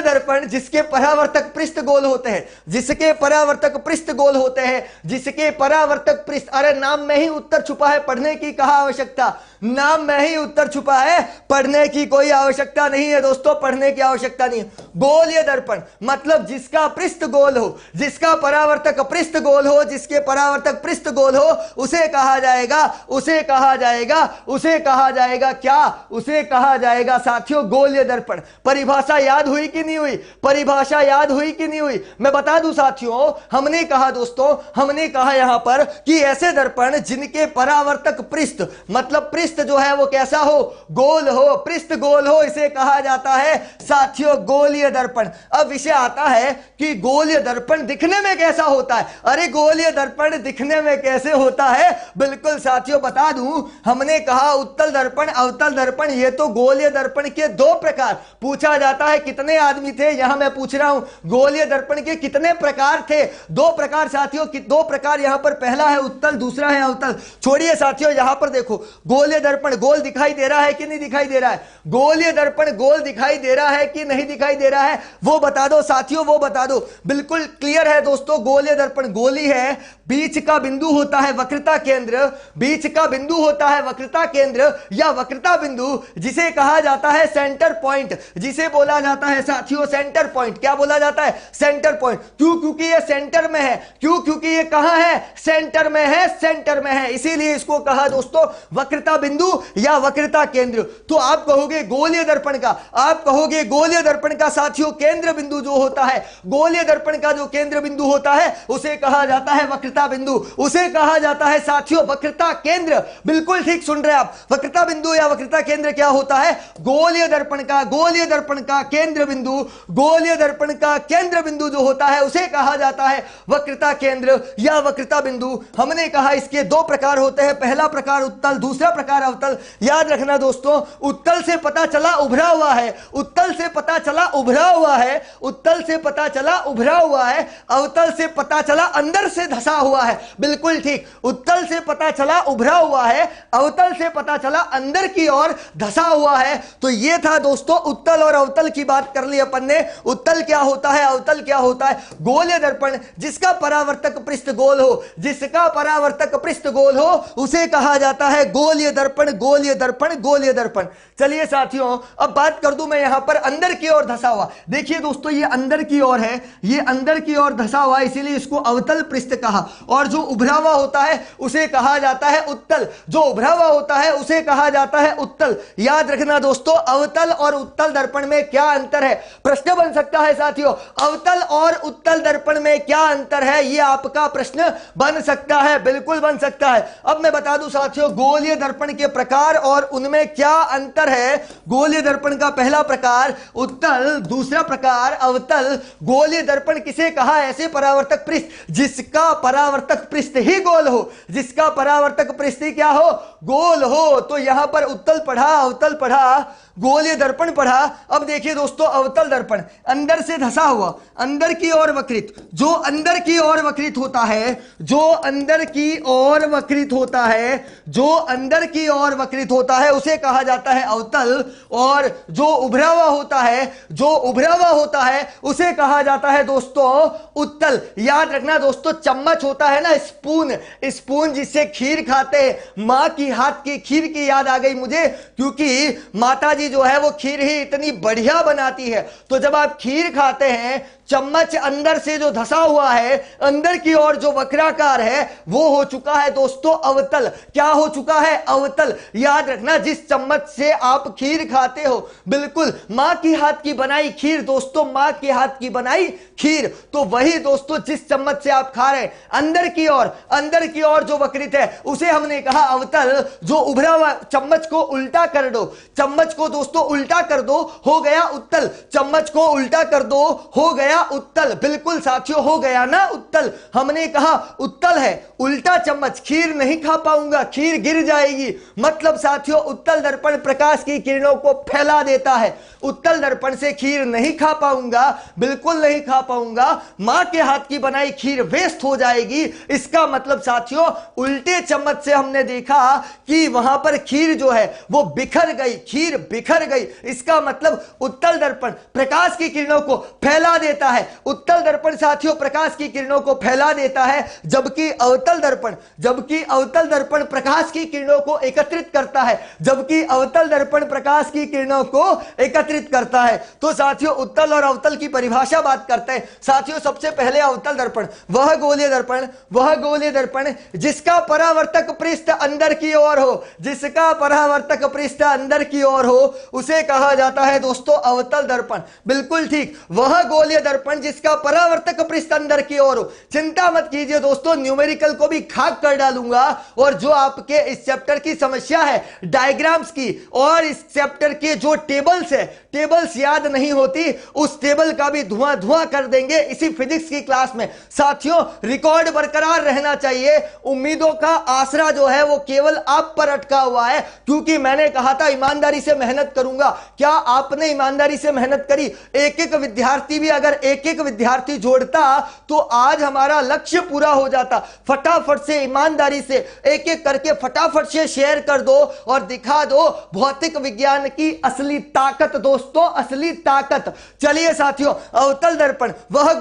दर्पण जिसके परावर्तक पृष्ठ गोल होते हैं, जिसके परावर्तक पृष्ठ गोल होते हैं, जिसके परावर्तक पृष्ठ। अरे नाम में ही उत्तर छुपा है, पढ़ने की कहां आवश्यकता? नाम में ही उत्तर छुपा है, पढ़ने की कोई आवश्यकता नहीं है दोस्तों, पढ़ने की आवश्यकता नहीं है। गोलीय दर्पण मतलब जिसका पृष्ठ गोल हो, जिसका परावर्तक पृष्ठ गोल हो, जिसके परावर्तक पृष्ठ गोल हो, उसे कहा जाएगा, उसे कहा जाएगा, उसे कहा जाएगा क्या? उसे कहा जाएगा साथियों गोलीय दर्पण। परिभाषा याद हुई कि नहीं हुई? परिभाषा याद हुई कि नहीं हुई? मैं बता दूं साथियों, हमने कहा दोस्तों, हमने कहा यहां पर कि ऐसे दर्पण जिनके परावर्तक पृष्ठ मतलब पृष्ठ जो है वो कैसा हो? गोल हो, पृष्ठ गोल हो, इसे कहा जाता है साथियों गोलीय दर्पण। अब विषय आता है कि गोलीय दर्पण दिखने में कैसा होता है? अरे गोलीय दर्पण दिखने में कैसे होता है? बिल्कुल साथियों बता दूं, हमने कहा उत्तल दर्पण, अवतल दर्पण। ये तो गोलीय दर्पण के दो प्रकार पूछा जाता है। कितने आदमी थे? यहां मैं पूछ रहा हूं गोलीय दर्पण के कितने प्रकार थे? दो प्रकार साथियों, दो प्रकार यहां पर। पहला है उत्तल, दूसरा है अवतल। छोड़िए साथियों, यहां पर देखो गोलीय गोलीय दर्पण गोल दिखाई दे रहा है कि नहीं दिखाई दे रहा है? गोलीय दर्पण गोल दिखाई दे रहा है कि नहीं दिखाई दे रहा है? वो बता दो साथियों, वो बता दो। बिल्कुल क्लियर है दोस्तों, गोलीय दर्पण गोली है, बीच का बिंदु होता है वक्रता केंद्र, बीच का बिंदु होता है वक्रता केंद्र या वक्रता बिंदु, जिसे कहा जाता है सेंटर पॉइंट, जिसे बोला जाता है साथियों सेंटर पॉइंट। क्या बोला जाता है? Centre point. क्यों? क्योंकि ये सेंटर में है। क्यों? क्योंकि ये कहां है? सेंटर में है, सेंटर में है, इसीलिए इसको कहा दोस्तों वक्रता बिंदु या वक्रता केंद्र। तो आप कहोगे गोलीय दर्पण का, आप कहोगे गोलीय दर्पण का साथियों केंद्र बिंदु जो होता है, गोलीय दर्पण का जो केंद्र बिंदु होता है उसे कहा जाता है वक्रता बिंदु, उसे कहा जाता है साथियों वक्रता केंद्र। बिल्कुल ठीक सुन रहे आप, वक्रता बिंदु या वक्रता केंद्र क्या होता है? गोलीय दर्पण का, गोलीय दर्पण का केंद्र बिंदु, गोलीय दर्पण का केंद्र बिंदु जो होता है उसे कहा जाता है वक्रता केंद्र या वक्रता बिंदु। हमने कहा इसके दो प्रकार होते हैं, पहला प्रकार उत्तल, दूसरा प्रकार अवतल। याद रखना दोस्तों, उत्तल से पता चला उभरा हुआ है, उत्तल से पता चला उभरा हुआ है, उत्तल से पता चला उभरा हुआ है, अवतल से पता चला अंदर से धसा हुआ है। बिल्कुल ठीक, उत्तल से पता चला उभरा हुआ है, अवतल से पता चला अंदर की ओर धसा हुआ है। तो ये था दोस्तों उत्तल और अवतल की बात कर ली अपन ने। उत्तल क्या होता है, अवतल क्या होता है? गोलीय दर्पण जिसका परावर्तक पृष्ठ गोल हो, जिसका परावर्तक पृष्ठ गोल हो उसे कहा जाता है गोलीय दर्पण, गोलीय दर्पण, गोलीय दर्पण। चलिए साथियों, अब बात कर दूं मैं यहां पर अंदर की ओर धसा हुआ। देखिए दोस्तों, ये अंदर की ओर है, ये अंदर की ओर धसा हुआ, इसीलिए इसको अवतल पृष्ठ कहा। और जो उभरा हुआ होता है उसे कहा जाता है उत्तल, जो उभरा हुआ होता है उसे कहा जाता है उत्तल। याद रखना दोस्तों, अवतल और उत्तल दर्पण में क्या अंतर है? प्रश्न बन सकता है साथियों, अवतल और उत्तल दर्पण में क्या अंतर है? यह आपका प्रश्न बन सकता है, बिल्कुल बन सकता है। अब मैं बता दूं साथियों गोलीय दर्पण के प्रकार और उनमें क्या अंतर है। गोलीय दर्पण का पहला प्रकार उत्तल, दूसरा प्रकार अवतल। गोलीय दर्पण किसे कहा? ऐसे परावर्तक पृष्ठ जिसका परावर्तक पृष्ठ ही गोल हो, जिसका परावर्तक पृष्ठ ही क्या हो? गोल हो। तो यहां पर उत्तल पढ़ा, अवतल पढ़ा, गोलीय दर्पण पढ़ा। अब देखिए दोस्तों, अवतल दर्पण अंदर से धसा हुआ, अंदर की ओर वक्रित, जो अंदर की ओर वक्रित होता है, जो अंदर की ओर वक्रित होता है, जो अंदर की ओर वक्रित होता है उसे कहा जाता है अवतल। और जो उभरा हुआ होता है, जो उभरा हुआ होता है उसे कहा जाता है दोस्तों उत्तल। याद रखना दोस्तों, चम्मच होता है ना, स्पून, स्पून जिससे खीर खाते हैं, मां की हाथ की खीर की याद आ गई मुझे, क्योंकि माता जी जो है वो खीर ही इतनी बढ़िया बनाती है। तो जब आप खीर खाते हैं, चम्मच अंदर से जो धसा हुआ है, अंदर की ओर जो वक्राकार है, वो हो चुका है दोस्तों अवतल। क्या हो चुका है? अवतल। याद रखना, जिस चम्मच से आप खीर खाते हो, बिल्कुल मां की हाथ की बनाई खीर दोस्तों, मां के हाथ की बनाई खीर, तो वही दोस्तों जिस चम्मच से आप खा रहे हैं, अंदर की ओर, अंदर की ओर जो वक्रित है उसे हमने कहा अवतल। जो उभरा हुआ, चम्मच को उल्टा कर दो, चम्मच को दोस्तों उल्टा कर दो, हो गया उत्तल। चम्मच को उल्टा कर दो, हो गया उत्तल। बिल्कुल साथियों, हो गया ना उत्तल। हमने कहा उत्तल है, उल्टा चम्मच, खीर नहीं खा पाऊंगा, खीर गिर जाएगी। मतलब साथियों, उत्तल दर्पण प्रकाश की किरणों को फैला देता है। उत्तल दर्पण से खीर नहीं खा पाऊंगा, बिल्कुल नहीं खा पाऊंगा, मां के हाथ की बनाई खीर वेस्ट हो जाएगी। इसका मतलब साथियों, उल्टे चम्मच से हमने देखा कि वहां पर खीर जो है वो बिखर गई, खीर बिखर गई। इसका मतलब उत्तल दर्पण प्रकाश की किरणों को फैला देता है। उत्तल दर्पण साथियों प्रकाश की किरणों को फैला देता है, जबकि अवतल दर्पण, जबकि अवतल दर्पण प्रकाश की किरणों को एकत्रित करता है, जबकि अवतल दर्पण प्रकाश की किरणों को एकत्रित करता है। तो साथियों, उत्तल और अवतल की परिभाषा बात करते हैं। साथियों, सबसे पहले अवतल दर्पण, वह गोलीय दर्पण, वह गोलीय दर्पण जिसका परावर्तक पृष्ठ अंदर की ओर हो, जिसका परावर्तक पृष्ठ अंदर की ओर हो उसे कहा जाता है दोस्तों अवतल दर्पण। बिल्कुल ठीक, वह गोलीय दर्पण जिसका परावर्तक पृष्ठ अंदर की ओर हो। चिंता मत कीजिए दोस्तों, न्यूमेरिकल को भी खाक कर डालूंगा, और जो आपके इस चैप्टर की समस्या है डायग्राम्स की, और इस चैप्टर के जो टेबल्स है, टेबल्स याद नहीं होती, उस टेबल का भी धुआं धुआं कर देंगे इसी फिजिक्स की क्लास में। साथियों, रिकॉर्ड बरकरार रहना चाहिए। उम्मीदों का आसरा जो है वो केवल आप पर अटका हुआ है, क्योंकि मैंने कहा था ईमानदारी से मेहनत करूंगा। क्या आपने ईमानदारी से मेहनत करी? एक एक विद्यार्थी भी अगर एक एक विद्यार्थी जोड़ता तो आज हमारा लक्ष्य पूरा हो जाता। फटाफट से ईमानदारी से एक एक करके फटाफट से शेयर शेयर कर दो और दिखा दो भौतिक विज्ञान की असली ताकत दोस्तों, असली ताकत। चलिए साथियों, अवतल दर्पण वह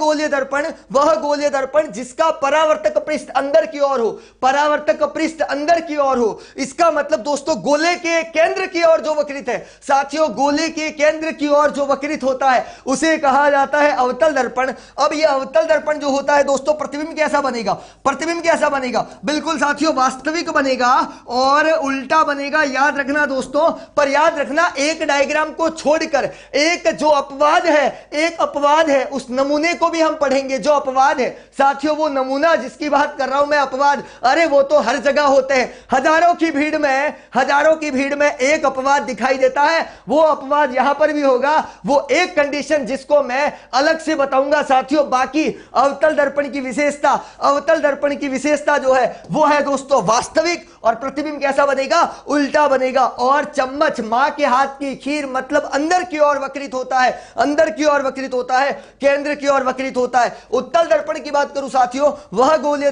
गोलीय दर्पण जिसका परावर्तक पृष्ठ अंदर की ओर हो, परावर्तक पृष्ठ अंदर की ओर हो। इसका मतलब दोस्तों गोले के केंद्र की ओर जो वक्रित है साथियों, गोले के केंद्र की ओर जो वक्रित होता है उसे कहा जाता है अवतल दर्पण। अब यह अवतल दर्पण जो होता है दोस्तों, प्रतिबिंब कैसा बनेगा? प्रतिबिंब कैसा बनेगा? बिल्कुल साथियों, वास्तविक बनेगा और उल्टा बनेगा। याद रखना दोस्तों, पर याद रखना एक डायग्राम को छोड़कर एक जो अपवाद है, एक अपवाद है, उस नमूने को भी हम पढ़ेंगे। जो अपवाद है साथियों, वो नमूना जिसकी बात कर रहा हूं मैं, अपवाद, अरे वो तो हर जगह होते हैं। हजारों की भीड़ में एक अपवाद दिखाई देता है, वो अपवाद यहां पर भी होगा। वो एक कंडीशन जिसको मैं अलग से बताऊंगा साथियों। बाकी अवतल दर्पण की विशेषता, अवतल दर्पण की विशेषता जो है वो है दोस्तों वास्तविक, और प्रतिबिंब कैसा बनेगा? उल्टा बनेगा। और चम्मच मां के हाथ की खीर मतलब अंदर की ओर वक्रित होता है, अंदर की ओर वक्रित होता है, केंद्र की ओर वक्रित होता है। उत्तल दर्पण की बात करूं साथियों, वह गोलीय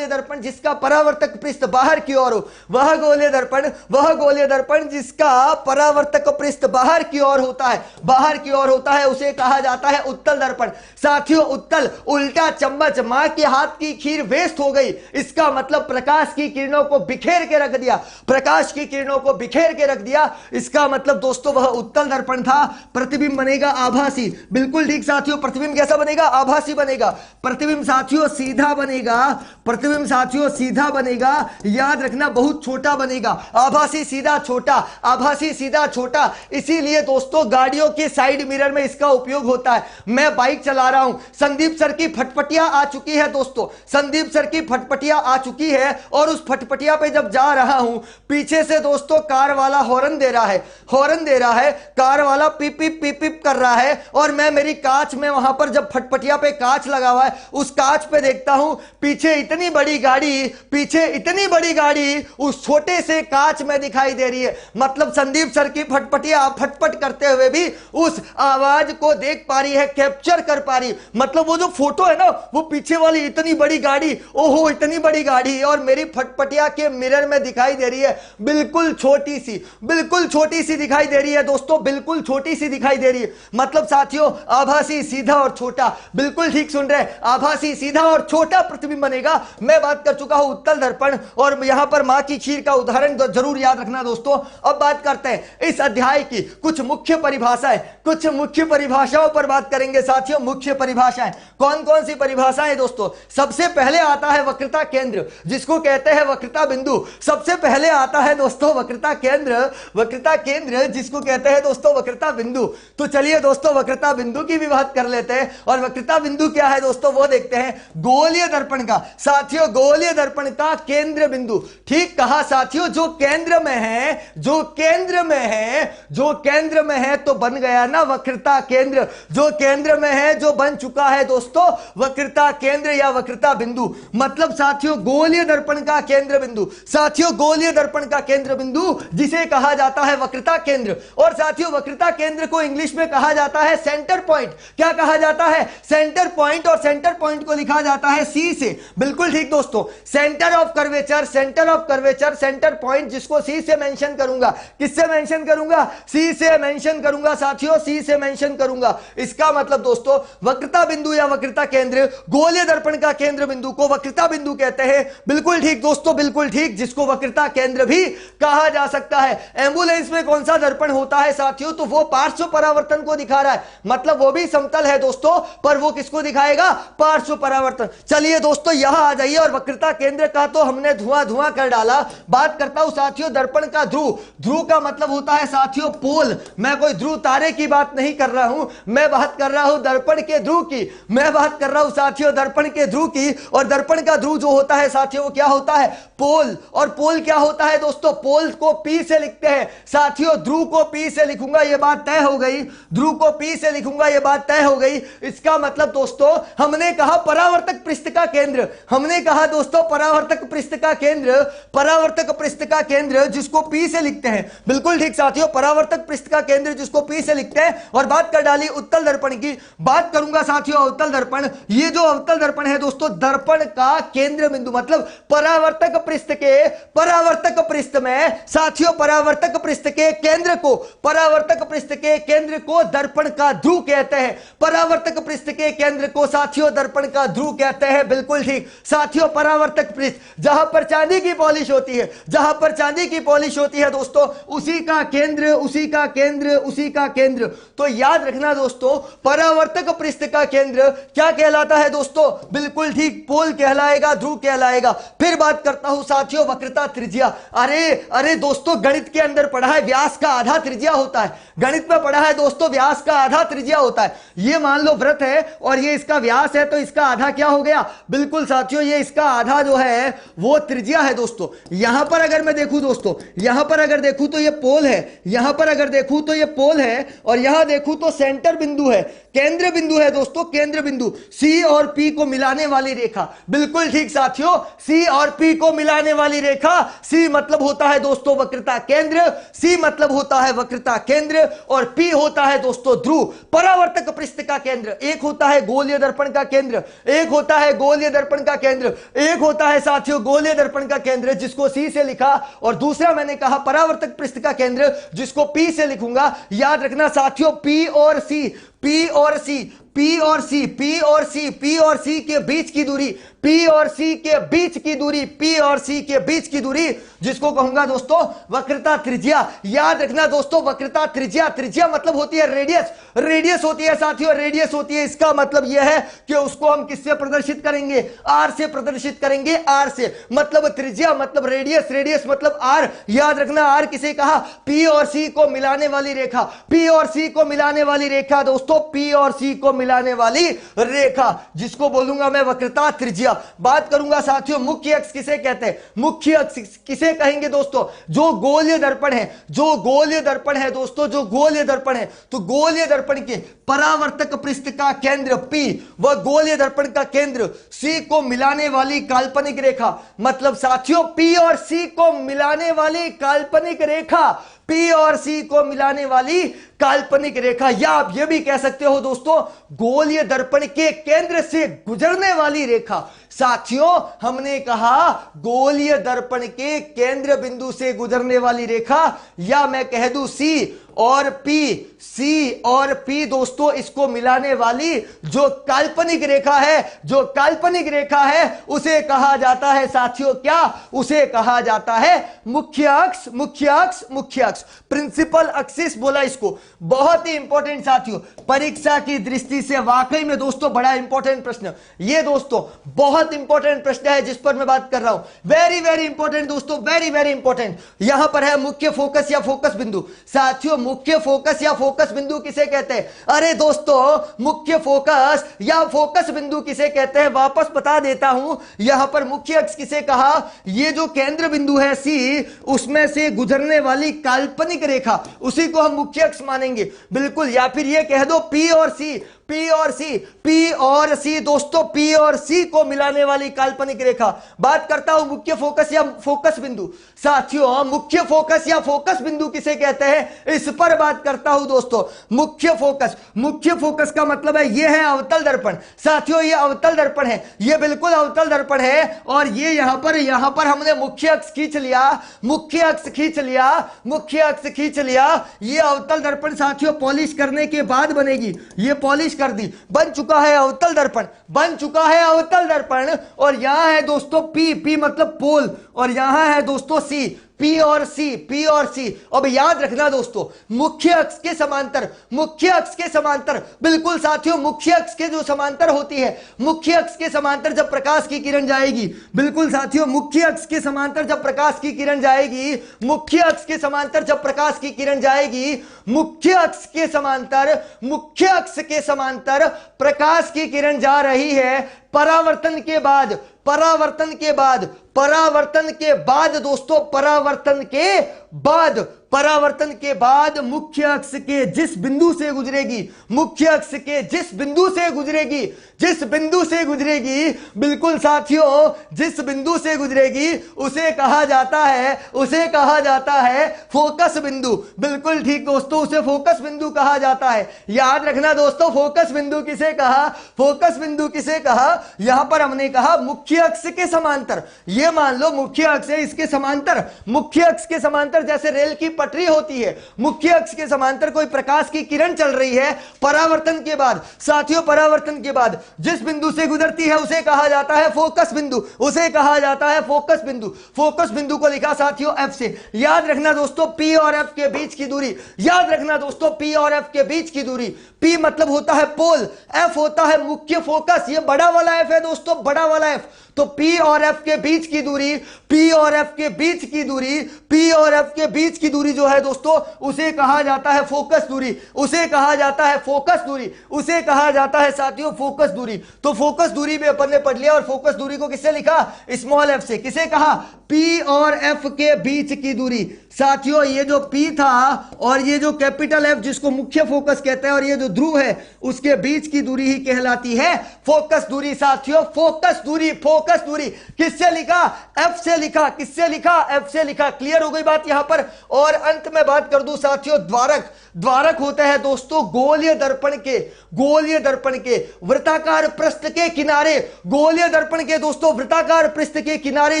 दर्पण जिसका परावर्तक पृष्ठ बाहर की ओर हो, वह गोलीय दर्पण जिसका परावर्तक पृष्ठ बाहर की ओर होता है, बाहर की ओर होता है, उसे कहा जाता है उत्तल दर्पण। साथियों उत्तल, उल्टा चम्मच, मां के हाथ की खीर वेस्ट हो गई, इसका मतलब प्रकाश की किरणों को बिखेर के रख दिया, प्रकाश की किरणों को बिखेर के रख दिया, इसका मतलब दोस्तों वह उत्तल दर्पण था। प्रतिबिंब बनेगा आभासी, बिल्कुल ठीक साथियों। प्रतिबिंब कैसा बनेगा? आभासी बनेगा। प्रतिबिंब साथियों सीधा बनेगा, प्रतिबिंब साथियों सीधा बनेगा, याद रखना बहुत छोटा बनेगा। आभासी सीधा छोटा, आभासी सीधा छोटा, इसीलिए दोस्तों गाड़ियों के साइड मिरर में इसका उपयोग होता है। मैं बाइक चला रहा हूं, संदीप सर की फटफटिया आ चुकी है दोस्तों, संदीप सर की फटफटिया आ चुकी है, और उस फटफटिया पे जब जा रहा हूं, पीछे से दोस्तों कार वाला हॉर्न दे रहा है, हॉर्न दे रहा है, कार वाला पिप पिप पिप पिप कर रहा है, और मैं मेरी कांच में वहां पर जब फटफटिया पे कांच लगा हुआ है, उस कांच पे देखता हूं पीछे इतनी बड़ी गाड़ी, पीछे इतनी बड़ी गाड़ी उस छोटे से कांच में दिखाई दे रही है। मतलब संदीप सर की फटफटिया फटफट करते हुए भी उस आवाज को देख पा रही है, कैप्चर कर पा रही। मतलब वो जो फोटो है ना, वो पीछे वाली इतनी बड़ी गाड़ी, ओहो इतनी बड़ी गाड़ी, और मेरी फटफटिया के मिरर में दिखाई दे रही है बिल्कुल छोटी सी, बिल्कुल छोटी सी दिखाई दे रही है दोस्तों, बिल्कुल छोटी सी दिखाई दे रही है। मतलब साथियों आभासी सीधा और छोटा, बिल्कुल ठीक सुन रहे, आभासी सीधा और छोटा प्रतिबिंब बनेगा। मैं बात कर चुका हूं उत्तल दर्पण, और यहां पर मां की खीर का उदाहरण जरूर याद रखना दोस्तों। अब बात करते हैं इस अध्याय की कुछ मुख्य परिभाषाएं, कुछ मुख्य परिभाषाओं पर बात करेंगे साथियों। मुख्य परिभाषाएं कौन कौन सी परिभाषाएं दोस्तों? सबसे पहले आता है वक्रता केंद्र, जिसको कहते हैं वक्रता बिंदु। सबसे पहले आता है दोस्तों वक्रता केंद्र, वक्रता केंद्र जिसको कहते हैं दोस्तों वक्रता बिंदु। तो चलिए दोस्तों वक्रता बिंदु की भी बात कर लेते हैं, और वक्रता बिंदु क्या है दोस्तों वो देखते हैं। गोलीय दर्पण का साथियों, गोलीय दर्पण का केंद्र बिंदु, ठीक कहा साथियों, जो केंद्र में है, जो केंद्र में है, जो केंद्र में है, तो बन गया ना वक्रता केंद्र। जो केंद्र में है, जो बन चुका है दोस्तों वक्रता केंद्र या वक्रता बिंदु। मतलब साथियों गोलीय दर्पण का केंद्र बिंदु, साथियों गोलीय दर्पण का केंद्र बिंदु जिसे कहा जाता है वक्रता केंद्र। और साथियों वक्रता केंद्र को इंग्लिश में कहा जाता है सेंटर पॉइंट। क्या कहा जाता है? Centre point. और सेंटर पॉइंट को लिखा जाता है सी से, बिल्कुल ठीक दोस्तों। Centre of curvature, centre of curvature, centre point, जिसको सी से मेंशन करूंगा। किससे मेंशन करूंगा? सी से मेंशन करूंगा साथियों, सी से मेंशन करूंगा। इसका मतलब दोस्तों वक्रता बिंदु या वक्रता केंद्र, गोलीय दर्पण का केंद्र बिंदु को वक्रता बिंदु कहते हैं। बिल्कुल ठीक दोस्तों, बिल्कुल ठीक, जिसको वक्रता केंद्र भी कहा जा सकता है। एम्बुलेंस में कौन सा दर्पण होता है साथियों? तो वो पार्श्व परावर्तन को दिखा रहा है। मतलब वो भी समतल है दोस्तों, पर वो किसको दिखाएगा? पार्श्व परावर्तन। चलिए दोस्तों यहां आ जाइए, और वक्रता केंद्र का तो हमने धुआं धुआं कर डाला। बात करता हूं साथियों दर्पण का ध्रुव। ध्रुव का मतलब होता है साथियों पोल। मैं कोई ध्रुव तारे की बात नहीं कर रहा हूं, मैं बात कर रहा हूं दर्पण के ध्रुव की। मैं बात कर रहा हूं साथियों दर्पण के ध्रुव की। और दर्पण का ध्रुव जो होता है साथियों वो क्या होता है? पोल। और पोल क्या होता है दोस्तों? पोल को पी से लिखते हैं साथियों। ध्रुव को पी से लिखूंगा, ये बात तय हो गई। ध्रुव को पी से लिखूंगा, ये बात तय हो गई। इसका मतलब दोस्तों हमने कहा परावर्तक पृष्ठ का केंद्र, हमने कहा दोस्तों परावर्तक पृष्ठ का केंद्र, परावर्तक पृष्ठ का केंद्र जिसको पी से लिखते हैं। बिल्कुल ठीक साथियों, परावर्तक पृष्ठ का केंद्र जिसको पी से लिखते हैं। और बात कर डाली उत्तल दर्पण की। बात करूंगा साथियों अवतल दर्पण। ये जो अवतल दर्पण है दोस्तों, दर्पण का केंद्र बिंदु मतलब परावर्तक परावर्तक पृष्ठ के परावर्तक पृष्ठ में साथियों परावर्तक पृष्ठ के केंद्र को परावर्तक पृष्ठ के केंद्र को दर्पण का ध्रुव कहते हैं। परावर्तक पृष्ठ के केंद्र को साथियों दर्पण का ध्रुव कहते हैं। बिल्कुल ठीक साथियों, परावर्तक पृष्ठ जहां पर चांदी की पॉलिश होती है, जहां पर चांदी की पॉलिश होती है दोस्तों, उसी का केंद्र उसी का केंद्र उसी का केंद्र। तो याद रखना दोस्तों, परावर्तक पृष्ठ का केंद्र क्या कहलाता है दोस्तों? बिल्कुल ठीक, पोल कहलाएगा, ध्रुव कहलाएगा। फिर बात करता हूं साथियों वक्रता त्रिज्या। अरे दोस्तों, गणित के अंदर पढ़ा है व्यास का आधा त्रिज्या होता है। गणित में पढ़ा है दोस्तों व्यास का आधा त्रिज्या होता है। ये मान लो वृत्त है और ये इसका व्यास है, तो इसका आधा क्या हो गया? बिल्कुल साथियों, ये इसका आधा जो है वो त्रिज्या है दोस्तों। यहां पर अगर मैं देखूं दोस्तों, यहां पर अगर देखूं तो ये पोल है, यहां पर अगर देखूं तो ये पोल है, और यहां देखूं तो सेंटर बिंदु है, केंद्र बिंदु है दोस्तों, केंद्र बिंदु। सी और पी को मिलाने वाली रेखा। बिल्कुल ठीक साथियों, सी और पी को मिलाने वाली रेखा। सी मतलब होता है दोस्तों वक्रता केंद्र, सी मतलब होता है वक्रता केंद्र, और पी होता है दोस्तों ध्रुव। परावर्तक पृष्ठ का केंद्र एक होता है गोलीय दर्पण का केंद्र, एक होता है गोलीय दर्पण का केंद्र, एक होता है साथियों गोलीय दर्पण का केंद्र जिसको सी से लिखा, और दूसरा मैंने कहा परावर्तक पृष्ठ का केंद्र जिसको पी से लिखूंगा। याद रखना साथियों, पी और सी, पी और सी, पी और सी, पी और सी, पी और सी के बीच की दूरी, पी और सी के बीच की दूरी, पी और सी के बीच की दूरी जिसको कहूंगा दोस्तों वक्रता त्रिज्या। याद रखना दोस्तों, वक्रता त्रिज्या, त्रिज्या मतलब होती है रेडियस, रेडियस होती है साथियों, रेडियस होती है। इसका मतलब यह है कि उसको हम किससे प्रदर्शित करेंगे? आर से प्रदर्शित करेंगे, आर से। मतलब त्रिज्या मतलब रेडियस, रेडियस मतलब आर। याद रखना आर किसे कहा? पी और सी को मिलाने वाली रेखा, पी और सी को मिलाने वाली रेखा दोस्तों, पी और सी को मिलाने वाली रेखा जिसको बोलूंगा मैं वक्रता त्रिज्या। बात करूंगा साथियों मुख्य अक्ष किसे कहते हैं? मुख्य अक्ष किसे कहेंगे दोस्तों? जो गोलीय दर्पण है, जो गोलीय दर्पण है दोस्तों, जो गोलीय दर्पण है, तो गोलीय दर्पण के परावर्तक पृष्ठ का केंद्र P व गोलीय दर्पण का केंद्र C को मिलाने वाली काल्पनिक रेखा। मतलब साथियों P और C को मिलाने वाली काल्पनिक रेखा, P और C को मिलाने वाली काल्पनिक रेखा, या आप यह भी कह सकते हो दोस्तों गोलीय दर्पण के केंद्र से गुजरने वाली रेखा। साथियों हमने कहा गोलीय दर्पण के केंद्र बिंदु से गुजरने वाली रेखा, या मैं कह दूं C और P, C और P दोस्तों इसको मिलाने वाली जो काल्पनिक रेखा है, जो काल्पनिक रेखा है उसे कहा जाता है साथियों क्या? उसे कहा जाता है मुख्य अक्ष, मुख्य अक्ष, मुख्य अक्ष, प्रिंसिपल एक्सिस बोला इसको। बहुत ही इंपॉर्टेंट साथियों, परीक्षा की दृष्टि से वाकई में दोस्तों बड़ा इंपॉर्टेंट प्रश्न, ये दोस्तों बहुत इंपॉर्टेंट प्रश्न है जिस पर मैं बात कर रहा हूं। वेरी वेरी इंपॉर्टेंट दोस्तों, वेरी वेरी इंपॉर्टेंट। यहां पर है मुख्य फोकस या फोकस बिंदु। साथियों मुख्य फोकस या फोकस बिंदु किसे कहते हैं? अरे दोस्तों मुख्य फोकस या फोकस बिंदु किसे कहते हैं? वापस बता देता हूं, यहां पर मुख्य अक्ष किसे कहा? ये जो केंद्र बिंदु है C, उसमें से गुजरने वाली काल्पनिक रेखा, उसी को हम मुख्य अक्ष मानेंगे। बिल्कुल, या फिर ये कह दो P और C, P और C, P और C दोस्तों, P और C को मिलाने वाली काल्पनिक रेखा। बात करता हूं मुख्य फोकस या फोकस बिंदु। साथियों मुख्य फोकस या फोकस बिंदु किसे कहते हैं, इस पर बात करता हूं दोस्तों। मुख्य फोकस, मुख्य फोकस का मतलब है ये है अवतल दर्पण। साथियों ये अवतल दर्पण है, ये बिल्कुल अवतल दर्पण है, और ये यहां पर हमने मुख्य अक्ष खींच लिया, मुख्य अक्ष खींच लिया, मुख्य अक्ष खींच लिया। ये अवतल दर्पण साथियों पॉलिश करने के बाद बनेगी, ये पॉलिश कर दी, बन चुका है अवतल दर्पण, बन चुका है अवतल दर्पण। और यहां है दोस्तों P मतलब पोल, और यहां है दोस्तों C, P और C, P और C। अब याद रखना दोस्तों मुख्य अक्ष के समांतर, मुख्य अक्ष के समांतर, बिल्कुल साथियों मुख्य अक्ष के जो समांतर होती है, मुख्य अक्ष के समांतर जब प्रकाश की किरण जाएगी, बिल्कुल साथियों मुख्य अक्ष के समांतर जब प्रकाश की किरण जाएगी, मुख्य अक्ष के समांतर जब प्रकाश की किरण जाएगी, मुख्य अक्ष के समांतर, मुख्य अक्ष के समांतर प्रकाश की किरण जा रही है। परावर्तन के बाद, परावर्तन के बाद, परावर्तन के बाद दोस्तों, परावर्तन के बाद परावर्तन के बाद मुख्य अक्ष के जिस बिंदु से गुजरेगी, मुख्य अक्ष के जिस बिंदु से गुजरेगी, जिस बिंदु से गुजरेगी, बिल्कुल साथियों, जिस बिंदु से गुजरेगी उसे कहा जाता है, उसे कहा जाता है फोकस बिंदु। बिल्कुल ठीक दोस्तों, उसे फोकस बिंदु कहा जाता है। याद रखना दोस्तों, फोकस बिंदु किसे कहा, फोकस बिंदु किसे कहा, यहां पर हमने कहा मुख्य अक्ष के समांतर। ये मान लो मुख्य अक्ष है, इसके समांतर, मुख्य अक्ष के समांतर जैसे रेल की पटरी होती है, मुख्य अक्ष के समांतर कोई प्रकाश की किरण चल रही है, परावर्तन के बाद साथियों, परावर्तन के बाद जिस बिंदु से गुजरती है उसे कहा जाता है फोकस बिंदु, उसे कहा जाता है फोकस बिंदु। फोकस बिंदु को लिखा साथियों एफ से। याद रखना दोस्तों पी और एफ के बीच की दूरी, याद रखना दोस्तों पी और एफ के बीच की दूरी, पी मतलब होता है पोल, एफ होता है मुख्य फोकस, ये बड़ा वाला एफ है दोस्तों, बड़ा वाला एफ। तो P और F के बीच की दूरी, P और F के बीच की दूरी, P और F के बीच की दूरी जो है दोस्तों उसे कहा जाता है फोकस दूरी, उसे कहा जाता है फोकस दूरी, उसे कहा जाता है साथियों फोकस दूरी। तो फोकस दूरी भी अपन ने पढ़ लिया, और फोकस दूरी को किससे लिखा, स्मॉल f से। किसे कहा, P और F के बीच की दूरी। साथियों ये जो P था और ये जो कैपिटल F जिसको मुख्य फोकस कहते हैं और ये जो ध्रुव है उसके बीच की दूरी ही कहलाती है फोकस दूरी। साथियों फोकस दूरी, फोकस दूरी किससे लिखा, F से लिखा। किससे लिखा, F से लिखा। क्लियर हो गई बात यहां पर। और अंत में बात कर दूं साथियों द्वारक। द्वारक होते हैं दोस्तों गोलीय दर्पण के, गोलीय दर्पण के वृत्ताकार पृष्ठ के किनारे, गोलीय दर्पण के दोस्तों वृत्ताकार पृष्ठ के किनारे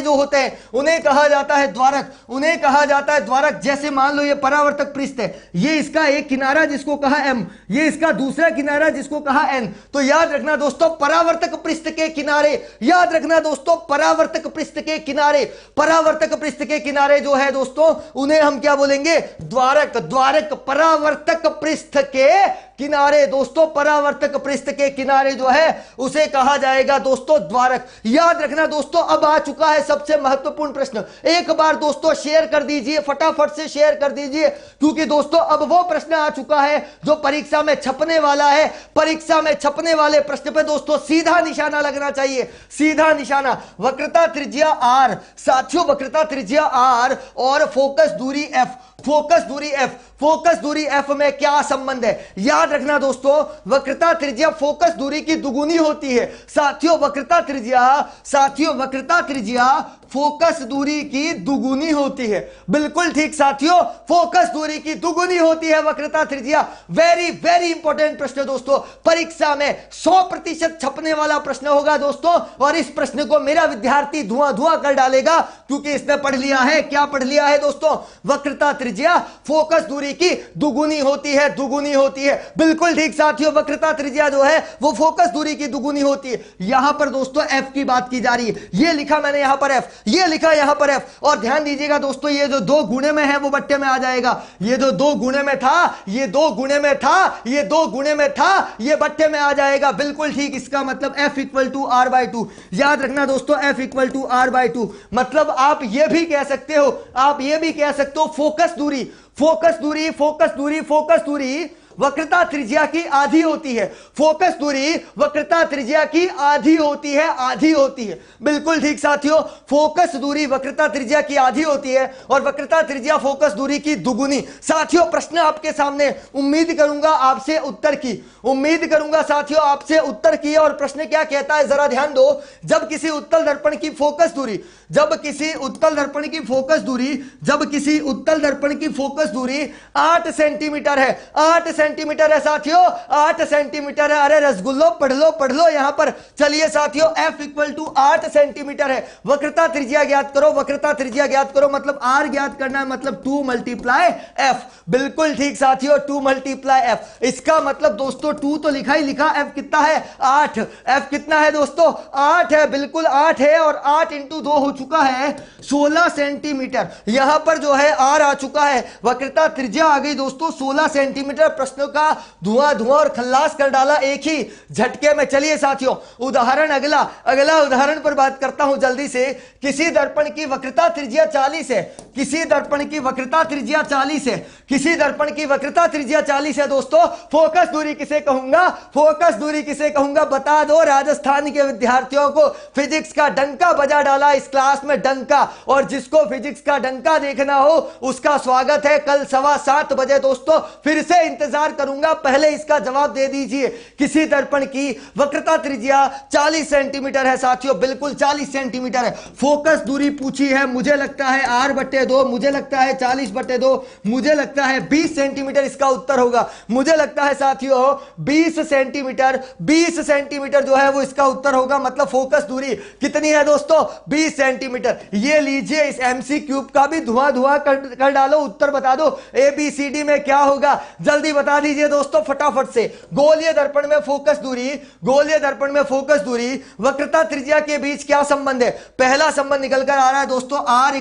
जो होते हैं उन्हें कहा जाता है द्वारक, उन्हें कहा जाता है द्वारक। जैसे मान लो ये परावर्तक पृष्ठ है, ये इसका एक किनारा जिसको कहा M, ये इसका दूसरा किनारा जिसको कहा N। तो याद रखना दोस्तों परावर्तक पृष्ठ के किनारे, याद रखना दोस्तों परावर्तक पृष्ठ के किनारे, परावर्तक पृष्ठ के किनारे जो है दोस्तों उन्हें हम क्या बोलेंगे, द्वारक। द्वारक परावर्तक पृष्ठ के किनारे दोस्तों, परावर्तक पृष्ठ के किनारे जो है उसे कहा जाएगा दोस्तों द्वारक। याद रखना दोस्तों अब आ चुका है सबसे महत्वपूर्ण प्रश्न। एक बार दोस्तों शेयर कर दीजिए, फटाफट से शेयर कर दीजिए, क्योंकि दोस्तों अब वो प्रश्न आ चुका है जो परीक्षा में छपने वाला है। परीक्षा में छपने वाले प्रश्न पे दोस्तों सीधा निशाना लगना चाहिए, सीधा निशाना। वक्रता त्रिज्या r, साथियों वक्रता त्रिज्या r और फोकस दूरी f, फोकस दूरी f, फोकस दूरी f में क्या संबंध है। याद रखना दोस्तों वक्रता त्रिज्या फोकस दूरी की दुगुनी होती है। साथियों वक्रता त्रिज्या, साथियों वक्रता त्रिज्या फोकस दूरी की दुगुनी होती है। बिल्कुल ठीक साथियों, फोकस दूरी की दुगुनी होती है वक्रता त्रिज्या। वेरी वेरी इंपॉर्टेंट प्रश्न दोस्तों, परीक्षा में 100% छपने वाला प्रश्न होगा दोस्तों। और इस प्रश्न को मेरा विद्यार्थी धुआं धुआं कर डालेगा, क्योंकि इसने पढ़ लिया है, क्या पढ़ लिया है दोस्तों, वक्रता त्रिज्या फोकस दूरी की दुगुनी होती है, दुगुनी होती है। बिल्कुल ठीक साथियों, वक्रता त्रिज्या जो है वो फोकस दूरी की दुगुनी होती है। यहां पर दोस्तों f की बात की जा रही है, ये लिखा मैंने यहां पर f, ये लिखा यहां पर f। और ध्यान दीजिएगा दोस्तों ये जो 2 गुणे में है वो बट्टे में आ जाएगा, ये जो 2 गुणे में था, ये 2 गुणे में था, ये 2 गुणे में था, ये बट्टे में आ जाएगा। बिल्कुल ठीक, इसका मतलब f इक्वल टू r/2। याद रखना दोस्तों f इक्वल टू r/2, मतलब आप ये भी कह सकते हो, आप ये भी कह सकते हो फोकस दूरी, फोकस दूरी, फोकस दूरी, फोकस दूरी वक्रता त्रिज्या की आधी होती है। फोकस दूरी वक्रता त्रिज्या की आधी होती है, आधी होती है। बिल्कुल ठीक साथियों, फोकस दूरी वक्रता त्रिज्या की आधी होती है और वक्रता त्रिज्या फोकस दूरी की दुगुनी। साथियों प्रश्न आपके सामने, उम्मीद करूंगा आपसे उत्तर की, उम्मीद करूंगा साथियों आपसे उत्तर की। और प्रश्न क्या कहता है जरा ध्यान दो, जब किसी उत्तल दर्पण की फोकस दूरी, जब किसी उत्तल दर्पण की फोकस दूरी, जब किसी उत्तल दर्पण की फोकस दूरी 8 सेंटीमीटर है, 8 सेंटीमीटर है साथियों, 8 सेंटीमीटर है। अरे रसगुल्लो पढ़ लो, पढ़ लो यहां पर। चलिए साथियों f इक्वल टू 8 सेंटीमीटर है। वक्रता त्रिज्या ज्ञात करो, वक्रता त्रिज्या ज्ञात करो, मतलब r ज्ञात करना है, मतलब 2 मल्टीप्लाई f। बिल्कुल ठीक साथियों, 2 मल्टीप्लाई f। इसका मतलब दोस्तों 2 तो लिखा ही लिखा, f कितना है 8, f कितना है दोस्तों 8 है, बिल्कुल 8 है। और 8 इंटू 2 हो चुका है 16 सेंटीमीटर। यहां पर जो है r आ चुका है, वक्रता त्रिज्या आ गई दोस्तों 16 सेंटीमीटर। प्रश्न प्रश्नों का धुआं धुआं और खल्लास कर डाला एक ही झटके में। चलिए साथियों, उदाहरण अगला उदाहरण पर बात करता हूं जल्दी से। किसी दर्पण की वक्रता त्रिज्या 40 है, किसी दर्पण की वक्रता त्रिज्या 40 है, किसी दर्पण की वक्रता त्रिज्या 40 है दोस्तों। फोकस दूरी किसे कहूंगा, फोकस दूरी किसे कहूंगा बता दो। राजस्थान के विद्यार्थियों को फिजिक्स का डंका बजा डाला इस क्लास में, डंका। और जिसको फिजिक्स का डंका देखना हो उसका स्वागत है कल 7:15 बजे दोस्तों। फिर से इंतजार करूंगा, पहले इसका जवाब दे दीजिए। किसी दर्पण की वक्रता त्रिज्या 40 सेंटीमीटर है साथियों, बिल्कुल 40 सेंटीमीटर है। फोकस दूरी पूछी है, मुझे लगता है r/2, मुझे लगता है 40/2, मुझे लगता है 20 सेंटीमीटर इसका उत्तर होगा। मुझे लगता है साथियों 20 सेंटीमीटर, 20 सेंटीमीटर जो है वो इसका उत्तर होगा। मतलब फोकस दूरी कितनी है दोस्तों, 20 सेंटीमीटर। ये लीजिए, इस एमसी क्यूब का भी धुआं धुआं कर डालो, उत्तर बता दो ABCD में क्या होगा, जल्दी बता दीजिए दोस्तों फटाफट से। गोलीय दर्पण में फोकस दूरी, गोलीय दर्पण में फोकस दूरी वक्रता त्रिज्या के बीच क्या संबंध है। पहला संबंध निकल कर आ रहा है दोस्तों, R =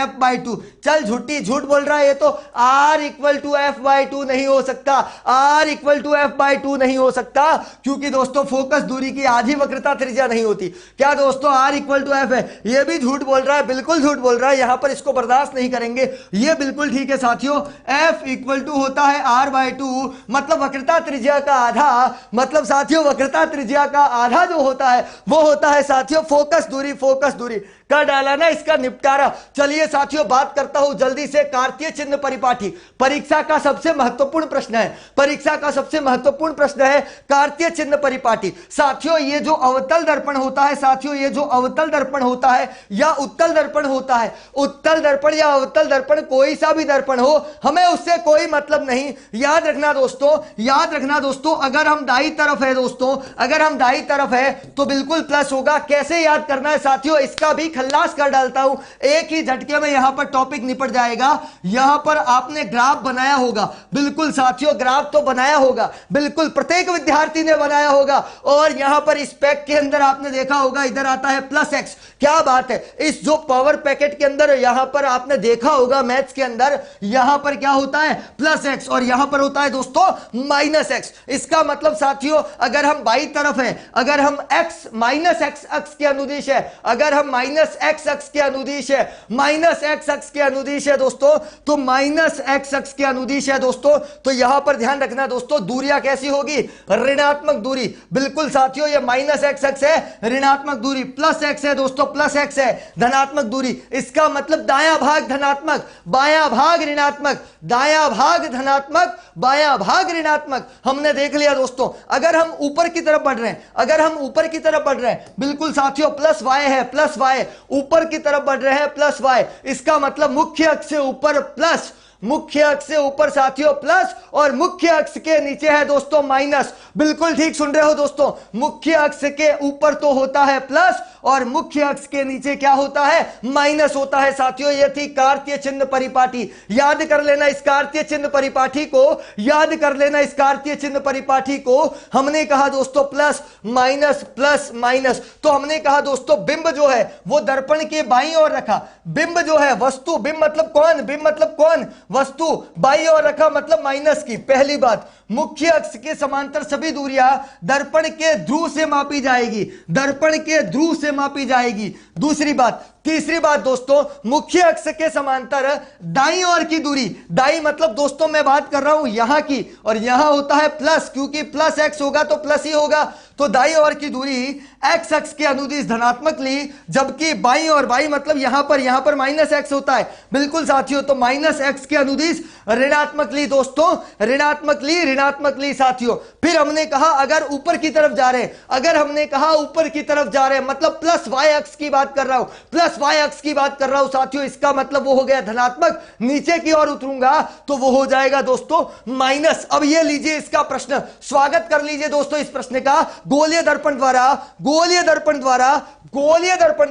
F/2। चल झूठ बोल रहा है ये तो, R = F/2 नहीं हो सकता, R = F/2 नहीं हो सकता, क्योंकि दोस्तों फोकस दूरी की आधी वक्रता त्रिज्या नहीं होती। क्या दोस्तों R = F है, ये भी झूठ बोल रहा है, बिल्कुल झूठ बोल रहा है, यहां पर इसको बर्दाश्त नहीं करेंगे। ये बिल्कुल ठीक है साथियों, F = होता है R/2, मतलब वक्रता त्रिज्या का आधा, मतलब साथियों वक्रता त्रिज्या का आधा जो होता है वो होता है साथियों फोकस दूरी। फोकस दूरी कर डाला ना इसका निपटारा। चलिए साथियों बात करता हूं जल्दी से कार्तीय चिन्ह परिपाटी। परीक्षा का सबसे महत्वपूर्ण प्रश्न है, परीक्षा का सबसे महत्वपूर्ण प्रश्न है कार्तीय चिन्ह परिपाटी। साथियों ये जो अवतल दर्पण होता है, साथियों ये जो अवतल दर्पण होता है या उत्तल दर्पण होता है, उत्तल दर्पण या अवतल दर्पण कोई सा भी दर्पण हो, हमें उससे कोई मतलब नहीं। याद रखना दोस्तों, याद रखना दोस्तों, अगर हम दाई तरफ है दोस्तों, अगर हम दाई तरफ है तो बिल्कुल प्लस होगा। कैसे याद करना है साथियों, इसका भी खल्लास कर डालता हूं, एक ही झटके में यहां पर टॉपिक निपट जाएगा। यहां पर आपने ग्राफ बनाया होगा, बिल्कुल साथियों ग्राफ तो बनाया होगा, बिल्कुल प्रत्येक विद्यार्थी ने बनाया होगा। और यहां पर इस पैक के अंदर आपने देखा होगा इधर आता है +x। क्या बात है, इस जो पावर पैकेट के अंदर यहां पर आपने देखा होगा मैथ्स के अंदर, यहां पर क्या होता है +x और यहां पर होता है दोस्तों -x। इसका मतलब साथियों अगर हम बाई तरफ है, अगर हम x -x अक्ष के अनुदिश है, अगर हम -x अक्ष के अनुदिश है, -x अक्ष के अनुदिश है दोस्तों, तो -x अक्ष के अनुदिश है दोस्तों, तो यहां पर ध्यान रखना दोस्तों दूरियां कैसी होगी, ऋणात्मक दूरी। बिल्कुल साथियों ये -x अक्ष है, ऋणात्मक दूरी, +x है दोस्तों, +x है, धनात्मक दूरी। इसका मतलब दायां भाग धनात्मक, बायां भाग ऋणात्मक, दायां भाग धनात्मक, बायां भाग ऋणात्मक। हमने देख लिया दोस्तों। अगर हम ऊपर की तरफ बढ़ रहे हैं, अगर हम ऊपर की तरफ बढ़ रहे हैं, बिल्कुल साथियों +y है, +y, ऊपर की तरफ बढ़ रहे हैं +y, इसका मतलब मुख्य अक्ष से ऊपर प्लस, मुख्य अक्ष से ऊपर साथियों प्लस और मुख्य अक्ष के नीचे है दोस्तों माइनस। बिल्कुल ठीक सुन रहे हो दोस्तों, मुख्य अक्ष के ऊपर तो होता है प्लस और मुख्य अक्ष के नीचे क्या होता है, माइनस होता है साथियों। यह थी कार्तीय चिन्ह परिपाटी। याद कर लेना इस कार्तीय चिन्ह परिपाटी को, याद कर लेना इस कार्तीय चिन्ह परिपाटी को। हमने कहा दोस्तों प्लस माइनस, तो हमने कहा दोस्तों बिंब जो है वो दर्पण के बाईं ओर रखा। बिंब जो है वस्तु, बिंब मतलब कौन, बिंब मतलब कौन, वस्तु, बाईं ओर रखा मतलब माइनस की। पहली बात, मुख्य अक्ष के समांतर सभी दूरियां दर्पण के ध्रुव से मापी जाएगी, दर्पण के ध्रुव से मापी जाएगी। दूसरी बात, तीसरी बात दोस्तों, मुख्य अक्ष के समांतर दाईं ओर की दूरी, दाईं मतलब दोस्तों मैं बात कर रहा हूं यहां की, और यहां होता है प्लस, क्योंकि +x होगा तो प्लस ही होगा, तो दाईं ओर की दूरी x अक्ष के अनुदिश धनात्मक ली, जबकि बाईं ओर, बाईं मतलब यहां पर -x होता है। बिल्कुल साथियों, तो -x के अनुदिश ऋणात्मक ली दोस्तों, ऋणात्मक ली साथियों। फिर हमने कहा अगर ऊपर की तरफ जा रहे हैं, अगर हमने कहा ऊपर की तरफ जा रहे हैं मतलब +y अक्ष की बात कर रहा हूं, +y अक्ष की बात कर रहा हूं साथियों, इसका मतलब वो हो गया धनात्मक। नीचे की ओर उतरूंगा तो वो हो जाएगा दोस्तों माइनस। अब ये लीजिए इसका प्रश्न, स्वागत कर लीजिए दोस्तों इस प्रश्न का। गोलीय दर्पण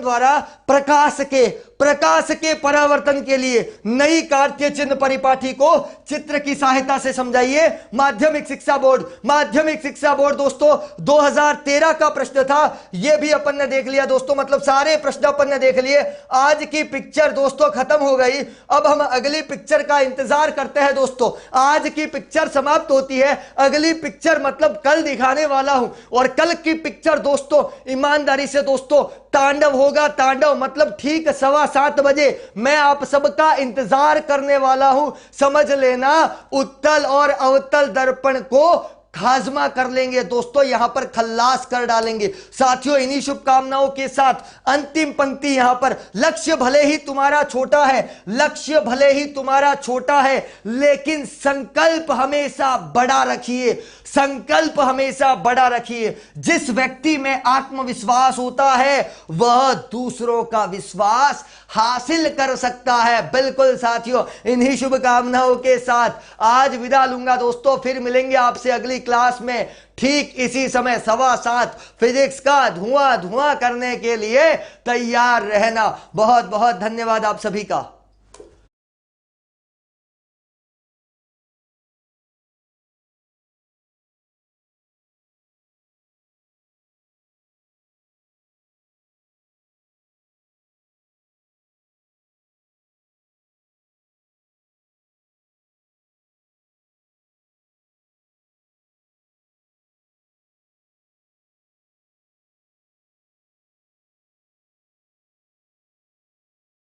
द्वारा प्रकाश के प्रकाश के परावर्तन के लिए नई कार्य चिन्ह परिपाठी को चित्र की सहायता से समझाइए। माध्यमिक शिक्षा बोर्ड, माध्यमिक शिक्षा बोर्ड दोस्तों 2013 का प्रश्न था, यह भी अपन ने देख लिया दोस्तों, मतलब सारे प्रश्न अपन ने देख लिए। आज की पिक्चर दोस्तों खत्म हो गई, अब हम अगली पिक्चर का इंतजार करते हैं दोस्तों। आज की पिक्चर समाप्त होती है, अगली पिक्चर मतलब कल दिखाने वाला हूं, और कल की पिक्चर दोस्तों ईमानदारी से दोस्तों तांडव होगा। तांडव मतलब ठीक 7:15 बजे मैं आप सबका इंतजार करने वाला हूं। समझ लेना, उत्तल और अवतल दर्पण को खाजमा कर लेंगे दोस्तों, यहां पर खल्लास कर डालेंगे। साथियों इन्हीं शुभकामनाओं के साथ अंतिम पंक्ति यहां पर, लक्ष्य भले ही तुम्हारा छोटा है, लक्ष्य भले ही तुम्हारा छोटा है, लेकिन संकल्प हमेशा बड़ा रखिए, संकल्प हमेशा बड़ा रखिए। जिस व्यक्ति में आत्मविश्वास होता है वह दूसरों का विश्वास हासिल कर सकता है। बिल्कुल साथियों, इन्हीं शुभकामनाओं के साथ आज विदा लूंगा दोस्तों, फिर मिलेंगे आपसे अगली क्लास में ठीक इसी समय 7:15 फिजिक्स का धुआं धुआं करने के लिए तैयार रहना। बहुत बहुत धन्यवाद आप सभी का।